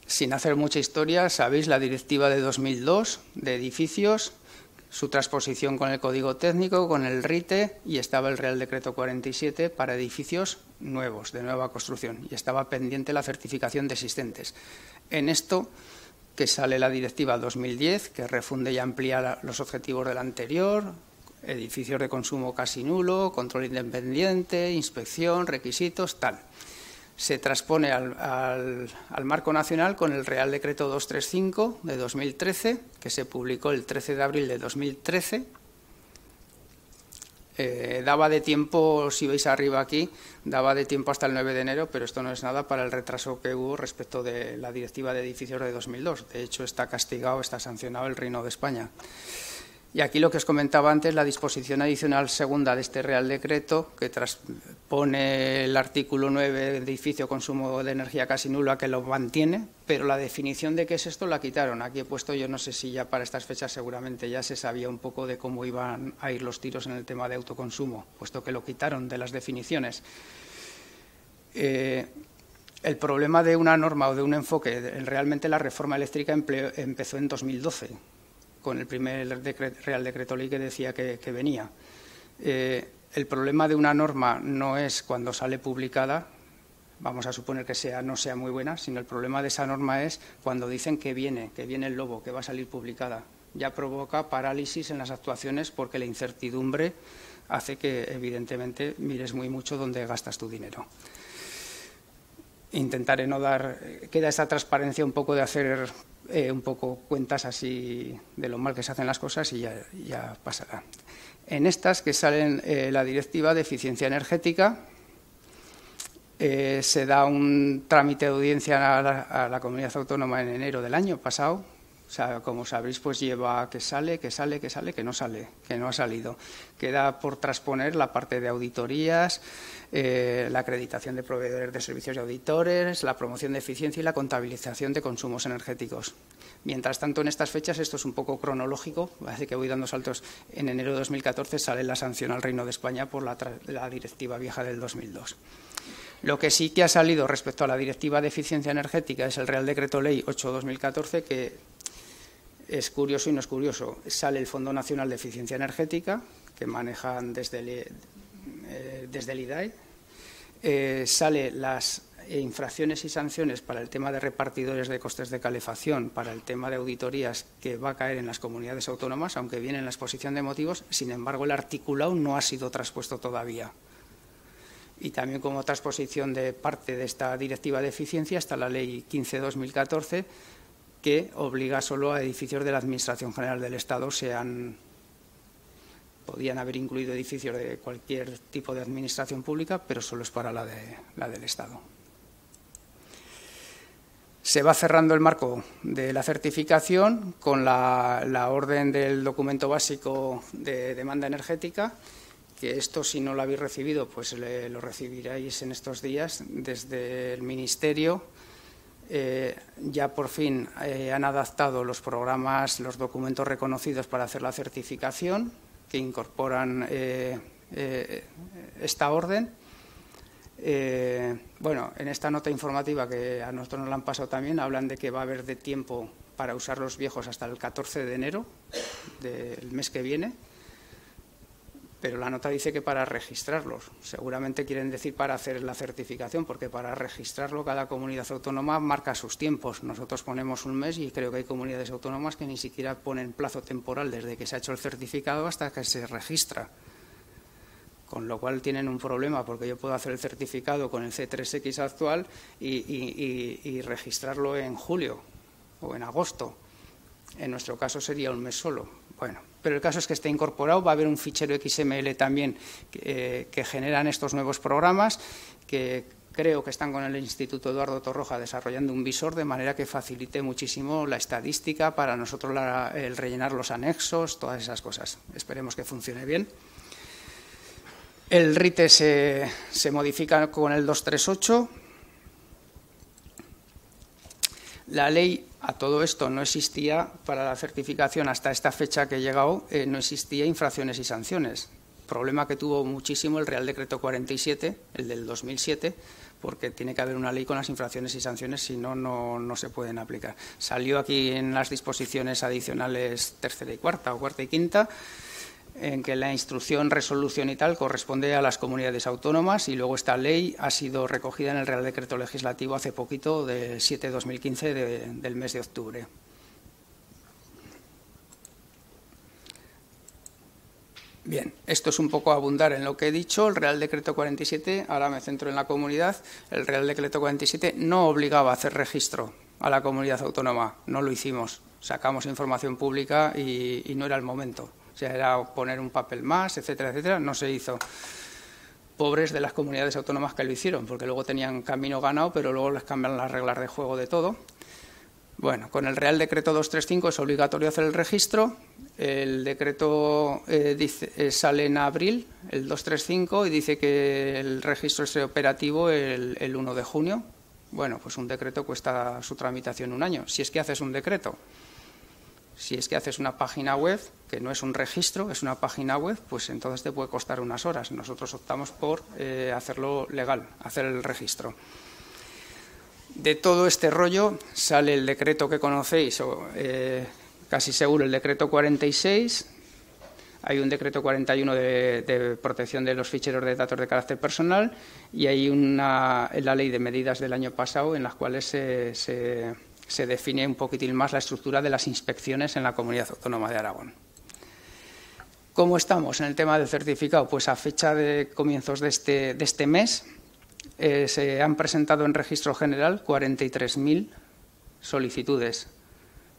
Sin hacer mucha historia, sabéis la directiva de 2002 de edificios, su transposición con el Código Técnico, con el RITE, y estaba el Real Decreto 47 para edificios nuevos, de nueva construcción, y estaba pendiente la certificación de existentes. En esto que sale la Directiva 2010, que refunde y amplía los objetivos de la anterior, edificios de consumo casi nulo, control independiente, inspección, requisitos, tal. Se transpone al marco nacional con el Real Decreto 235 de 2013, que se publicó el 13 de abril de 2013. Daba de tiempo, si veis arriba aquí, daba de tiempo hasta el 9 de enero, pero esto no es nada para el retraso que hubo respecto de la Directiva de Edificios de 2002. De hecho, está castigado, está sancionado el Reino de España. Y aquí lo que os comentaba antes, la disposición adicional segunda de este Real Decreto, que transpone el artículo 9 de edificio consumo de energía casi nulo, a que lo mantiene, pero la definición de qué es esto la quitaron. Aquí he puesto, yo no sé si ya para estas fechas seguramente ya se sabía un poco de cómo iban a ir los tiros en el tema de autoconsumo, puesto que lo quitaron de las definiciones. El problema de una norma o de un enfoque, realmente la reforma eléctrica empezó en 2012, con el primer Real Decreto Ley que decía que venía. El problema de una norma no es cuando sale publicada, vamos a suponer que no sea muy buena, sino el problema de esa norma es cuando dicen que viene el lobo, que va a salir publicada. Ya provoca parálisis en las actuaciones porque la incertidumbre hace que, evidentemente, mires muy mucho dónde gastas tu dinero. Intentaré no dar, queda esa transparencia un poco de hacer un poco cuentas así de lo mal que se hacen las cosas y ya pasará. En estas que salen la Directiva de Eficiencia Energética, se da un trámite de audiencia a la comunidad autónoma en enero del año pasado. O sea, como sabréis, pues lleva que no ha salido. Queda por transponer la parte de auditorías, la acreditación de proveedores de servicios y auditores, la promoción de eficiencia y la contabilización de consumos energéticos. Mientras tanto, en estas fechas, esto es un poco cronológico, así que voy dando saltos. En enero de 2014 sale la sanción al Reino de España por la directiva vieja del 2002. Lo que sí que ha salido respecto a la Directiva de Eficiencia Energética es el Real Decreto Ley 8/2014, que es curioso y no es curioso. Sale el Fondo Nacional de Eficiencia Energética, que manejan desde el IDAE. Sale las infracciones y sanciones para el tema de repartidores de costes de calefacción, para el tema de auditorías, que va a caer en las comunidades autónomas, aunque viene en la exposición de motivos. Sin embargo, el articulado no ha sido traspuesto todavía. Y también como transposición de parte de esta Directiva de Eficiencia está la Ley 15/2014, que obliga solo a edificios de la Administración General del Estado, podían haber incluido edificios de cualquier tipo de administración pública, pero solo es para la del Estado. Se va cerrando el marco de la certificación con la orden del documento básico de demanda energética, que esto, si no lo habéis recibido, pues lo recibiréis en estos días desde el Ministerio. Ya por fin han adaptado los programas, los documentos reconocidos para hacer la certificación, que incorporan esta orden. Bueno, en esta nota informativa que a nosotros nos la han pasado también, hablan de que va a haber de tiempo para usar los viejos hasta el 14 de enero del mes que viene. Pero la nota dice que para registrarlos. Seguramente quieren decir para hacer la certificación, porque para registrarlo cada comunidad autónoma marca sus tiempos. Nosotros ponemos un mes y creo que hay comunidades autónomas que ni siquiera ponen plazo temporal desde que se ha hecho el certificado hasta que se registra. Con lo cual tienen un problema, porque yo puedo hacer el certificado con el C3X actual y registrarlo en julio o en agosto. En nuestro caso sería un mes solo. Bueno, pero el caso es que esté incorporado, va a haber un fichero XML también que generan estos nuevos programas, que creo que están con el Instituto Eduardo Torroja desarrollando un visor de manera que facilite muchísimo la estadística para nosotros, el rellenar los anexos, todas esas cosas. Esperemos que funcione bien. El RITE se modifica con el 238. La ley, a todo esto, no existía para la certificación hasta esta fecha que he llegado, no existía infracciones y sanciones. Problema que tuvo muchísimo el Real Decreto 47, el del 2007, porque tiene que haber una ley con las infracciones y sanciones, si no, no se pueden aplicar. Salió aquí en las disposiciones adicionales tercera y cuarta, o cuarta y quinta, en que la instrucción, resolución y tal corresponde a las comunidades autónomas, y luego esta ley ha sido recogida en el Real Decreto Legislativo hace poquito, del 7/2015 del mes de octubre. Bien, esto es un poco abundar en lo que he dicho. El Real Decreto 47, ahora me centro en la comunidad, el Real Decreto 47 no obligaba a hacer registro a la comunidad autónoma, no lo hicimos, sacamos información pública y no era el momento. O sea, era poner un papel más, etcétera, etcétera, no se hizo. Pobres de las comunidades autónomas que lo hicieron, porque luego tenían camino ganado, pero luego les cambian las reglas de juego de todo. Bueno, con el Real Decreto 235 es obligatorio hacer el registro. El decreto sale en abril, el 235, y dice que el registro esté operativo el 1 de junio. Bueno, pues un decreto cuesta su tramitación un año, si es que haces un decreto. Si es que haces una página web, que no es un registro, es una página web, pues entonces te puede costar unas horas. Nosotros optamos por hacerlo legal, hacer el registro. De todo este rollo sale el decreto que conocéis, casi seguro el decreto 46, hay un decreto 41 de protección de los ficheros de datos de carácter personal y hay la ley de medidas del año pasado en las cuales se define un poquitín más la estructura de las inspecciones en la Comunidad Autónoma de Aragón. ¿Cómo estamos en el tema del certificado? Pues a fecha de comienzos de este mes se han presentado en registro general 43.000 solicitudes,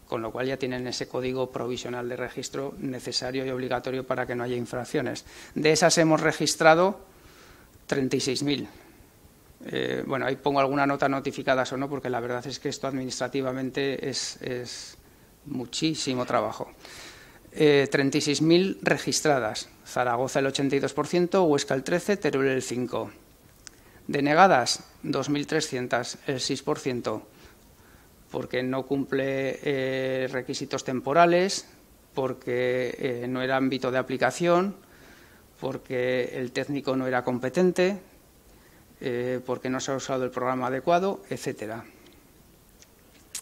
con lo cual ya tienen ese código provisional de registro necesario y obligatorio para que no haya infracciones. De esas hemos registrado 36.000. Bueno, ahí pongo alguna nota notificadas o no, porque la verdad es que esto administrativamente es muchísimo trabajo. 36.000 registradas, Zaragoza el 82%, Huesca el 13%, Teruel el 5%. Denegadas, 2.300, el 6%, porque no cumple requisitos temporales, porque no era ámbito de aplicación, porque el técnico no era competente, porque no se ha usado el programa adecuado, etcétera.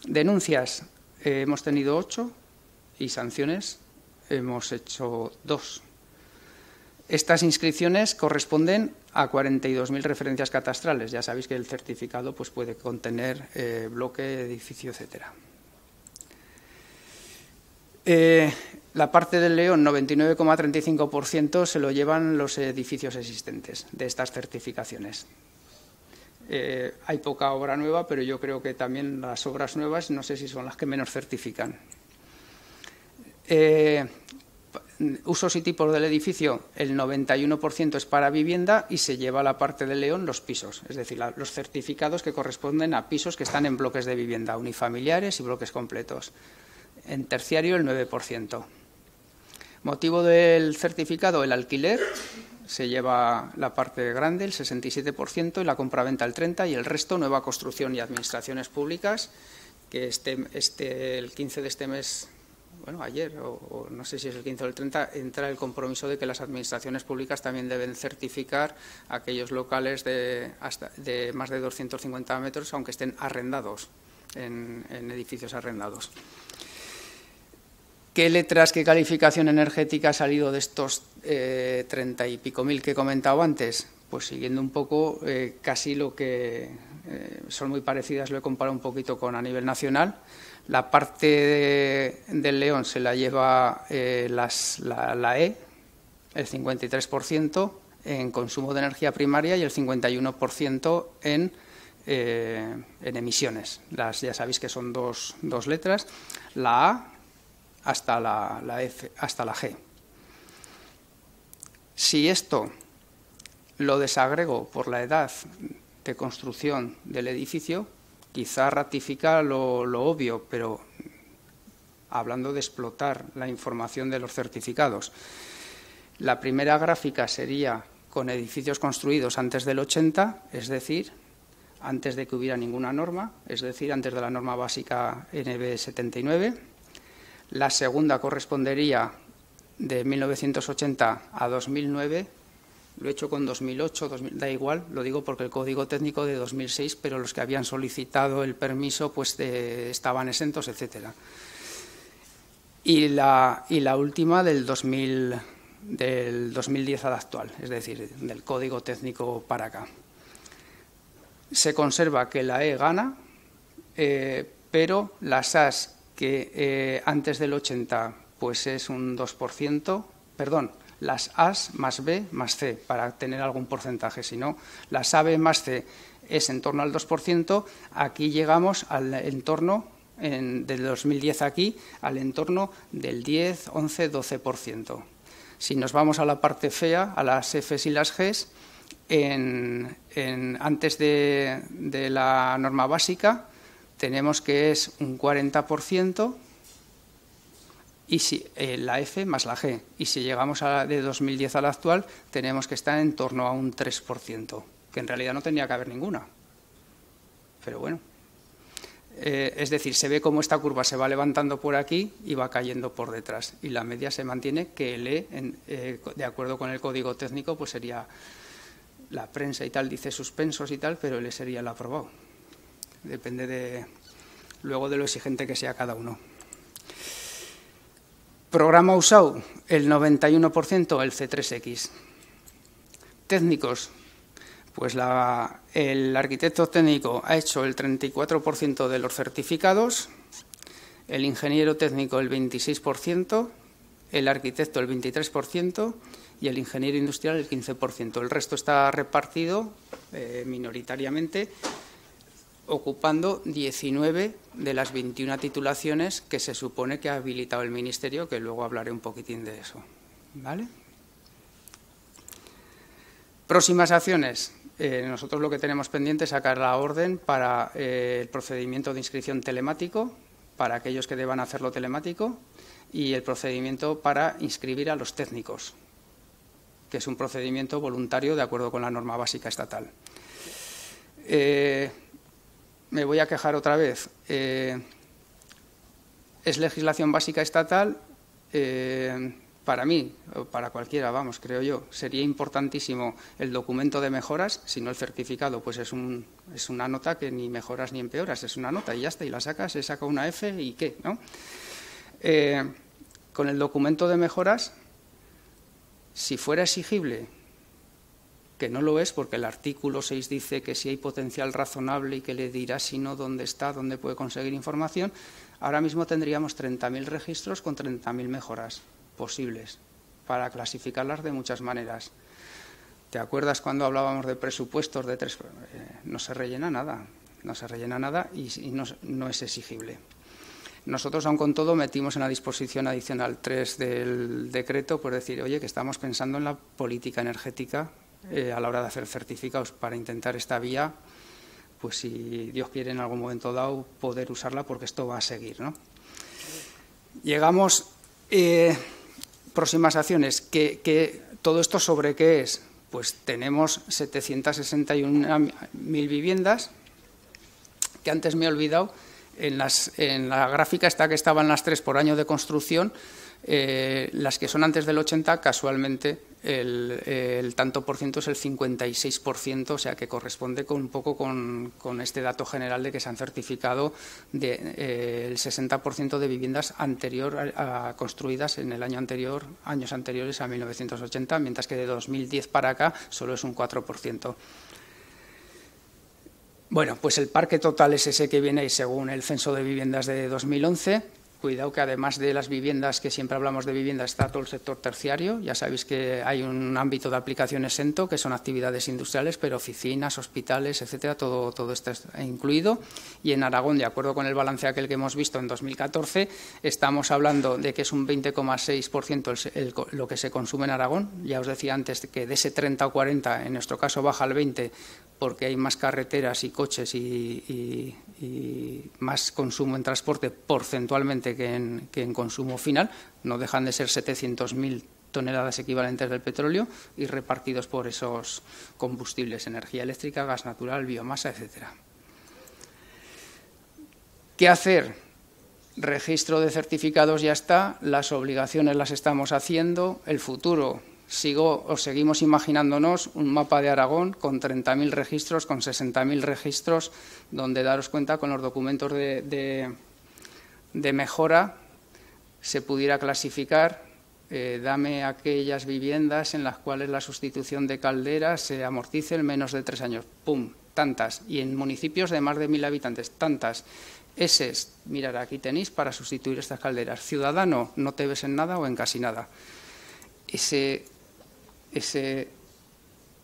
Denuncias, hemos tenido 8 y sanciones hemos hecho 2. Estas inscripciones corresponden a 42.000 referencias catastrales. Ya sabéis que el certificado pues, puede contener bloque, edificio, etcétera. La parte del León, 99,35%, se lo llevan los edificios existentes de estas certificaciones. Hay poca obra nueva, pero yo creo que también las obras nuevas no sé si son las que menos certifican. Usos y tipos del edificio, el 91% es para vivienda y se lleva a la parte del León los pisos, es decir, los certificados que corresponden a pisos que están en bloques de vivienda, unifamiliares y bloques completos. En terciario, el 9%. Motivo del certificado, el alquiler, se lleva la parte grande, el 67%, y la compraventa el 30%, y el resto, nueva construcción y administraciones públicas, que el 15 de este mes, bueno, ayer, o no sé si es el 15 o el 30, entra el compromiso de que las administraciones públicas también deben certificar aquellos locales de más de 250 metros, aunque estén arrendados, en edificios arrendados. ¿Qué letras, qué calificación energética ha salido de estos 30 y pico mil que he comentado antes? Pues siguiendo un poco casi lo que son muy parecidas, lo he comparado un poquito con a nivel nacional. La parte del León se la lleva la E, el 53% en consumo de energía primaria y el 51% en emisiones. Ya sabéis que son dos letras, la A hasta la F, hasta la G. Si esto lo desagrego por la edad de construcción del edificio, quizá ratifica lo obvio, pero hablando de explotar la información de los certificados. La primera gráfica sería con edificios construidos antes del 80, es decir, antes de que hubiera ninguna norma, es decir, antes de la norma básica NB 79. La segunda correspondería de 1980 a 2009. Lo he hecho con 2008, da igual, lo digo porque el código técnico de 2006, pero los que habían solicitado el permiso pues estaban exentos, etcétera. Y la última del 2010 al actual, es decir, del código técnico para acá. Se conserva que la E gana, pero las As que antes del 80 pues es un 2%, perdón, las As más B más C, para tener algún porcentaje, si no, las AB más C es en torno al 2%, aquí llegamos al entorno, del 2010 aquí, al entorno del 10, 11, 12%. Si nos vamos a la parte fea, a las Fs y las Gs, antes de la norma básica, tenemos que es un 40%, y si, la F más la G. Y si llegamos de 2010 a la actual, tenemos que estar en torno a un 3%, que en realidad no tendría que haber ninguna. Pero bueno. Es decir, se ve cómo esta curva se va levantando por aquí y va cayendo por detrás. Y la media se mantiene, que el E, de acuerdo con el código técnico, pues sería la prensa y tal, dice suspensos y tal, pero el E sería el aprobado. Depende luego de lo exigente que sea cada uno. Programa usado, el 91%, el C3X. Técnicos, pues el arquitecto técnico ha hecho el 34% de los certificados, el ingeniero técnico el 26%, el arquitecto el 23% y el ingeniero industrial el 15%. El resto está repartido minoritariamente, ocupando 19 de las 21 titulaciones que se supone que ha habilitado el Ministerio, que luego hablaré un poquitín de eso. ¿Vale? Próximas acciones. Nosotros lo que tenemos pendiente es sacar la orden para el procedimiento de inscripción telemático, para aquellos que deban hacerlo telemático, y el procedimiento para inscribir a los técnicos, que es un procedimiento voluntario de acuerdo con la norma básica estatal. Me voy a quejar otra vez. Es legislación básica estatal. Para mí, o para cualquiera, vamos, creo yo, sería importantísimo el documento de mejoras, si no el certificado, pues es una nota que ni mejoras ni empeoras, es una nota y ya está, y la sacas, se saca una F y ¿qué? ¿No? Con el documento de mejoras, si fuera exigible, que no lo es, porque el artículo 6 dice que si hay potencial razonable y que le dirá si no dónde está, dónde puede conseguir información, ahora mismo tendríamos 30.000 registros con 30.000 mejoras posibles para clasificarlas de muchas maneras. ¿Te acuerdas cuando hablábamos de presupuestos de 3? No se rellena nada, y no es exigible. Nosotros, aun con todo, metimos en la disposición adicional 3 del decreto, por decir, oye, que estamos pensando en la política energética a la hora de hacer certificados para intentar esta vía, pues si Dios quiere en algún momento dado poder usarla, porque esto va a seguir, ¿no? Llegamos, próximas acciones, que todo esto ¿sobre qué es? Pues tenemos 761.000 viviendas, que antes me he olvidado, en la gráfica está que estaban las 3 por año de construcción, las que son antes del 80, casualmente el tanto por ciento es el 56%, o sea que corresponde un poco con este dato general de que se han certificado el 60% de viviendas construidas en el año anterior, años anteriores a 1980, mientras que de 2010 para acá solo es un 4%. Bueno, pues el parque total es ese que viene ahí según el censo de viviendas de 2011. Cuidado que además de las viviendas, que siempre hablamos de viviendas, está todo el sector terciario. Ya sabéis que hay un ámbito de aplicación exento, que son actividades industriales, pero oficinas, hospitales, etcétera, todo esto está incluido. Y en Aragón, de acuerdo con el balance aquel que hemos visto en 2014, estamos hablando de que es un 20,6% lo que se consume en Aragón. Ya os decía antes que de ese 30 o 40, en nuestro caso baja al 20%, porque hay más carreteras y coches y más consumo en transporte porcentualmente que en consumo final. No dejan de ser 700.000 toneladas equivalentes del petróleo y repartidos por esos combustibles, energía eléctrica, gas natural, biomasa, etcétera. ¿Qué hacer? Registro de certificados ya está, las obligaciones las estamos haciendo, el futuro seguimos imaginándonos un mapa de Aragón con 30.000 registros, con 60.000 registros, donde daros cuenta con los documentos de mejora se pudiera clasificar, dame aquellas viviendas en las cuales la sustitución de calderas se amortice en menos de 3 años. ¡Pum! Tantas. Y en municipios de más de 1.000 habitantes, tantas. Mirad, aquí tenéis para sustituir estas calderas. Ciudadano, no te ves en nada o en casi nada.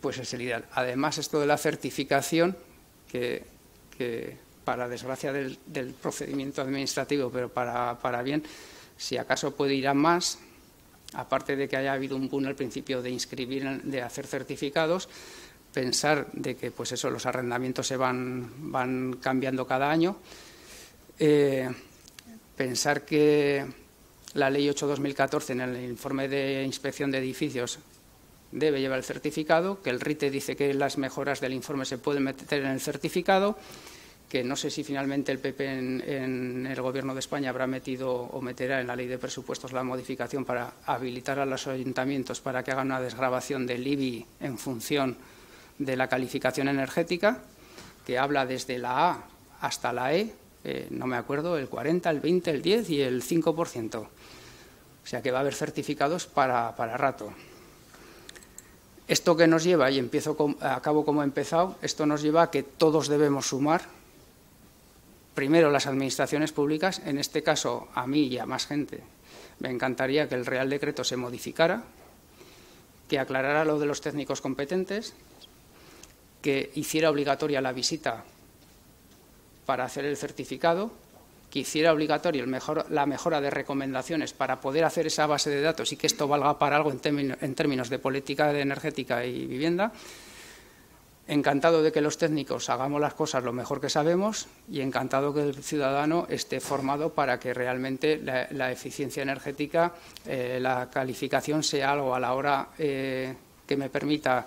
Pues es el ideal. Además, esto de la certificación, que para desgracia del procedimiento administrativo, pero para bien, si acaso puede ir a más, aparte de que haya habido un boom al principio de inscribir, de hacer certificados, pensar de que pues eso, los arrendamientos se van cambiando cada año, Pensar que la Ley 8/2014 en el informe de inspección de edificios debe llevar el certificado, que el RITE dice que las mejoras del informe se pueden meter en el certificado, que no sé si finalmente el PP en el Gobierno de España habrá metido o meterá en la Ley de Presupuestos la modificación para habilitar a los ayuntamientos para que hagan una desgravación del IBI en función de la calificación energética, que habla desde la A hasta la E, no me acuerdo, el 40, el 20, el 10 y el 5%. O sea que va a haber certificados para rato. Esto que nos lleva, y acabo como he empezado, esto nos lleva a que todos debemos sumar. Primero, las administraciones públicas, en este caso a mí y a más gente, me encantaría que el Real Decreto se modificara, que aclarara lo de los técnicos competentes, que hiciera obligatoria la visita para hacer el certificado, que hiciera obligatorio la mejora de recomendaciones para poder hacer esa base de datos y que esto valga para algo en términos de política energética y vivienda. Encantado de que los técnicos hagamos las cosas lo mejor que sabemos y encantado que el ciudadano esté formado para que realmente la eficiencia energética, la calificación sea algo a la hora que me permita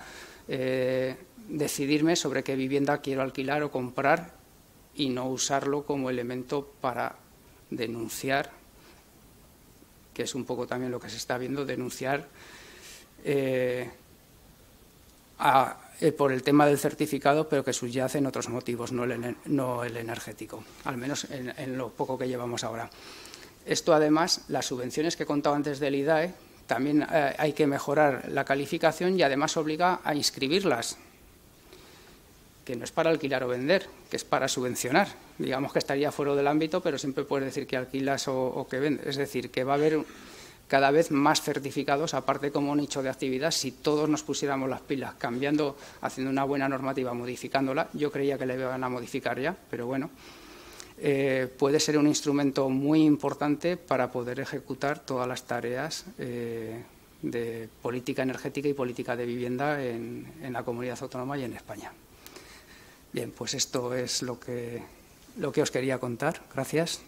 decidirme sobre qué vivienda quiero alquilar o comprar y no usarlo como elemento para denunciar, que es un poco también lo que se está viendo, denunciar por el tema del certificado, pero que subyace en otros motivos, no el energético, al menos en lo poco que llevamos ahora. Esto, además, las subvenciones que he contado antes del IDAE, también hay que mejorar la calificación y además obliga a inscribirlas, que no es para alquilar o vender, que es para subvencionar. Digamos que estaría fuera del ámbito, pero siempre puedes decir que alquilas o que vendes. Es decir, que va a haber cada vez más certificados, aparte como nicho de actividad. Si todos nos pusiéramos las pilas cambiando, haciendo una buena normativa, modificándola, yo creía que la iban a modificar ya, pero bueno, puede ser un instrumento muy importante para poder ejecutar todas las tareas de política energética y política de vivienda en la comunidad autónoma y en España. Bien, pues esto es lo que os quería contar. Gracias.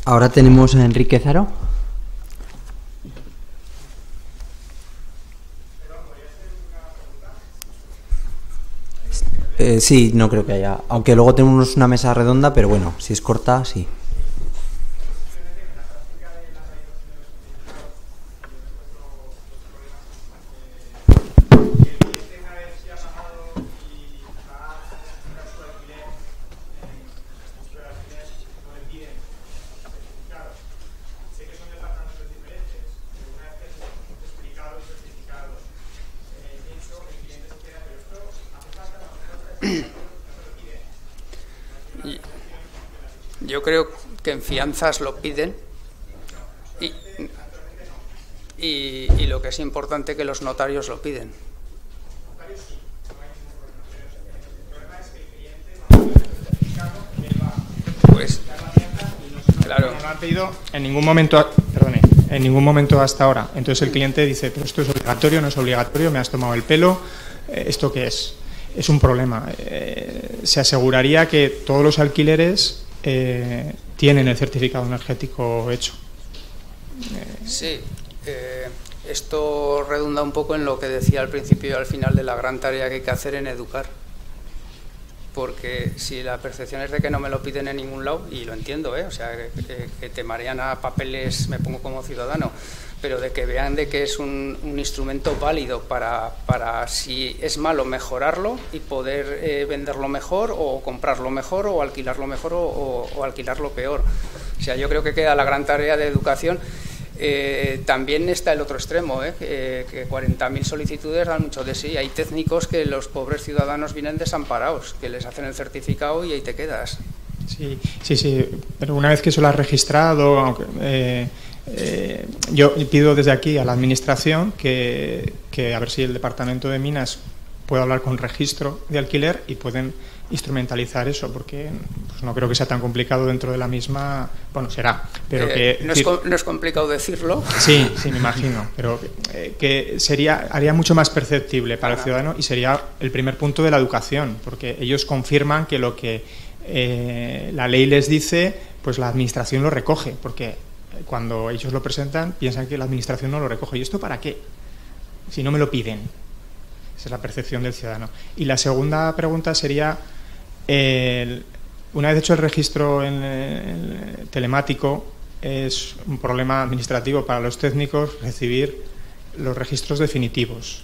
Ahora tenemos a Enrique Zaro. Sí, no creo que haya. Aunque luego tenemos una mesa redonda, pero bueno, si es corta, sí. Yo creo que en fianzas lo piden y lo que es importante, que los notarios lo piden. Pues, claro. No lo han pedido en ningún momento, en ningún momento hasta ahora. Entonces el cliente dice, pero esto es obligatorio, no es obligatorio, me has tomado el pelo, ¿esto qué es? Es un problema. Se aseguraría que todos los alquileres tienen el certificado energético hecho. Sí, esto redunda un poco en lo que decía al principio y al final de la gran tarea que hay que hacer en educar. Porque si la percepción es de que no me lo piden en ningún lado, y lo entiendo, o sea, que te marean a papeles, me pongo como ciudadano, pero de que vean de que es un instrumento válido para si es malo mejorarlo y poder venderlo mejor o comprarlo mejor o alquilarlo mejor o alquilarlo peor. O sea, yo creo que queda la gran tarea de educación. También está el otro extremo, que 40.000 solicitudes dan mucho de sí. Hay técnicos que los pobres ciudadanos vienen desamparados, que les hacen el certificado y ahí te quedas. Sí, pero una vez que eso lo has registrado, yo pido desde aquí a la Administración que a ver si el Departamento de Minas puede hablar con registro de alquiler y pueden instrumentalizar eso, porque pues, no creo que sea tan complicado dentro de la misma. Bueno, será, pero no es complicado decirlo. Sí, me imagino, pero que haría mucho más perceptible para el ciudadano y sería el primer punto de la educación, porque ellos confirman que lo que la ley les dice, pues la administración lo recoge, porque cuando ellos lo presentan piensan que la administración no lo recoge. ¿Y esto para qué? Si no me lo piden. Esa es la percepción del ciudadano. Y la segunda pregunta sería, una vez hecho el registro telemático, es un problema administrativo para los técnicos recibir los registros definitivos.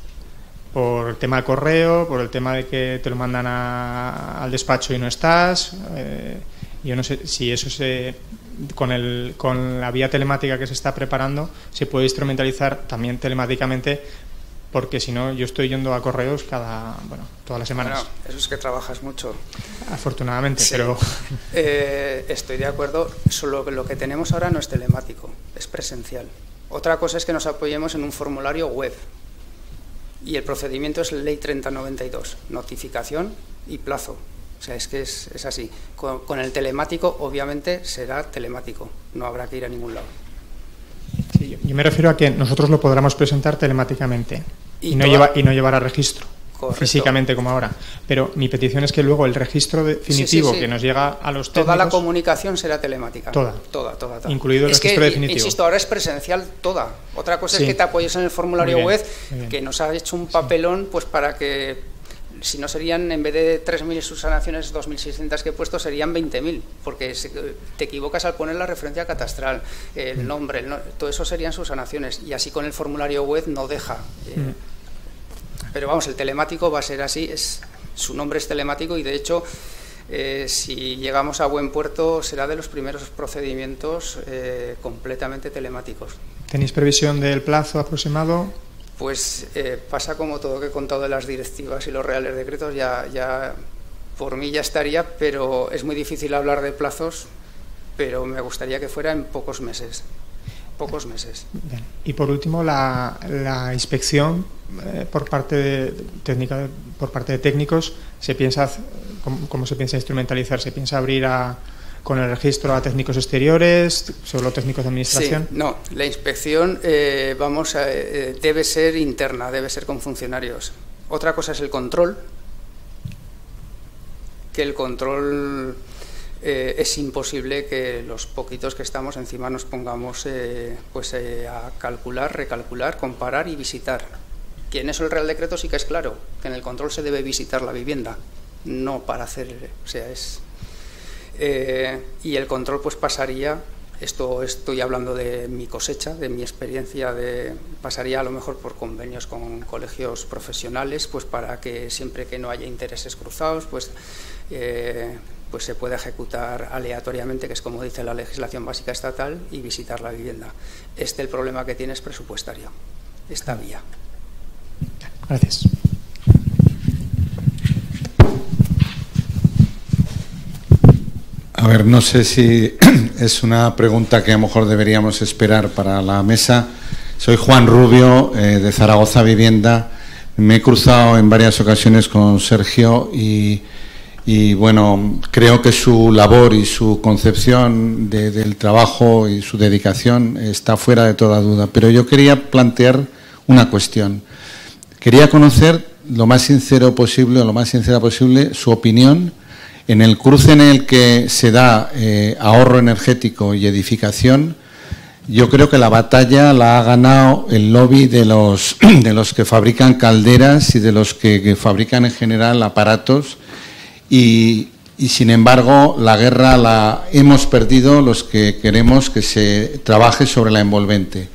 Por el tema del correo, por el tema de que te lo mandan al despacho y no estás. Yo no sé si eso con la vía telemática que se está preparando se puede instrumentalizar también telemáticamente, porque si no yo estoy yendo a correos todas las semanas. Bueno, eso es que trabajas mucho. Afortunadamente, sí. Pero estoy de acuerdo. Solo que lo que tenemos ahora no es telemático, es presencial. Otra cosa es que nos apoyemos en un formulario web. Y el procedimiento es Ley 3092, notificación y plazo. O sea, es que es así. Con el telemático, obviamente, será telemático. No habrá que ir a ningún lado. Sí, yo me refiero a que nosotros lo podremos presentar telemáticamente y no llevar a registro. Correcto. Físicamente como ahora. Pero mi petición es que luego el registro definitivo que nos llega a los técnicos... Toda la comunicación será telemática. Toda. Incluido el registro definitivo. Insisto, ahora es presencial toda. Otra cosa es que te apoyes en el formulario web, que nos ha hecho un papelón pues para que, si no serían, en vez de 3.000 subsanaciones, 2.600 que he puesto, serían 20.000, porque te equivocas al poner la referencia catastral, el nombre, todo eso serían subsanaciones. Y así con el formulario web no deja... Pero vamos, el telemático va a ser así, su nombre es telemático y de hecho, si llegamos a buen puerto, será de los primeros procedimientos completamente telemáticos. ¿Tenéis previsión del plazo aproximado? Pues pasa como todo lo que he contado de las directivas y los reales decretos, ya por mí ya estaría, pero es muy difícil hablar de plazos, pero me gustaría que fuera en pocos meses. Bien. Y por último, la inspección por parte de técnicos, ¿cómo se piensa instrumentalizar? ¿Se piensa abrir con el registro a técnicos exteriores, solo técnicos de administración? Sí, no, la inspección debe ser interna, debe ser con funcionarios. Otra cosa es el control, que el control... es imposible que los poquitos que estamos encima nos pongamos a calcular, recalcular, comparar y visitar. Que en eso el Real Decreto sí que es claro, que en el control se debe visitar la vivienda, no para hacer, y el control pues pasaría, esto estoy hablando de mi cosecha, de mi experiencia, pasaría a lo mejor por convenios con colegios profesionales, pues para que siempre que no haya intereses cruzados, pues se puede ejecutar aleatoriamente, que es como dice la legislación básica estatal, y visitar la vivienda. El problema que tiene es presupuestario, esta vía. Gracias. A ver, no sé si es una pregunta que a lo mejor deberíamos esperar para la mesa. Soy Juan Rubio, de Zaragoza Vivienda. Me he cruzado en varias ocasiones con Sergio y bueno, creo que su labor y su concepción del trabajo y su dedicación está fuera de toda duda. Pero yo quería plantear una cuestión. Quería conocer lo más sincera posible su opinión en el cruce en el que se da ahorro energético y edificación. Yo creo que la batalla la ha ganado el lobby de los que fabrican calderas y de los que fabrican en general aparatos. Y sin embargo, la guerra la hemos perdido los que queremos que se trabaje sobre la envolvente.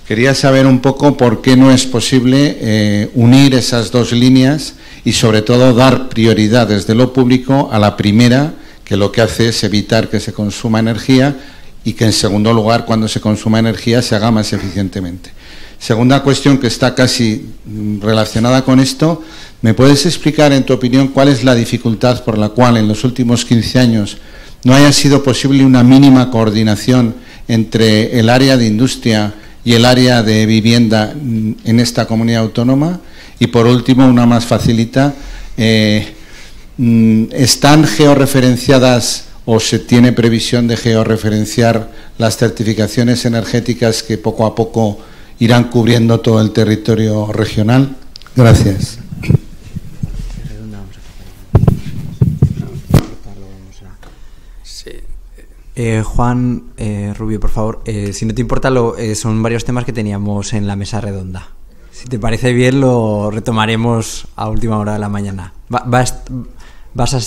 Quería saber un poco por qué no es posible unir esas dos líneas y, sobre todo, dar prioridad desde lo público a la primera, que lo que hace es evitar que se consuma energía y que, en segundo lugar, cuando se consuma energía, se haga más eficientemente. Segunda cuestión que está casi relacionada con esto. ¿Me puedes explicar, en tu opinión, cuál es la dificultad por la cual en los últimos 15 años no haya sido posible una mínima coordinación entre el área de industria y el área de vivienda en esta comunidad autónoma? Y por último, una más facilita, ¿están georreferenciadas o se tiene previsión de georreferenciar las certificaciones energéticas que poco a poco irán cubriendo todo el territorio regional? Gracias. Juan Rubio, por favor, si no te importa, son varios temas que teníamos en la mesa redonda. Si te parece bien, lo retomaremos a última hora de la mañana. ¿Vas a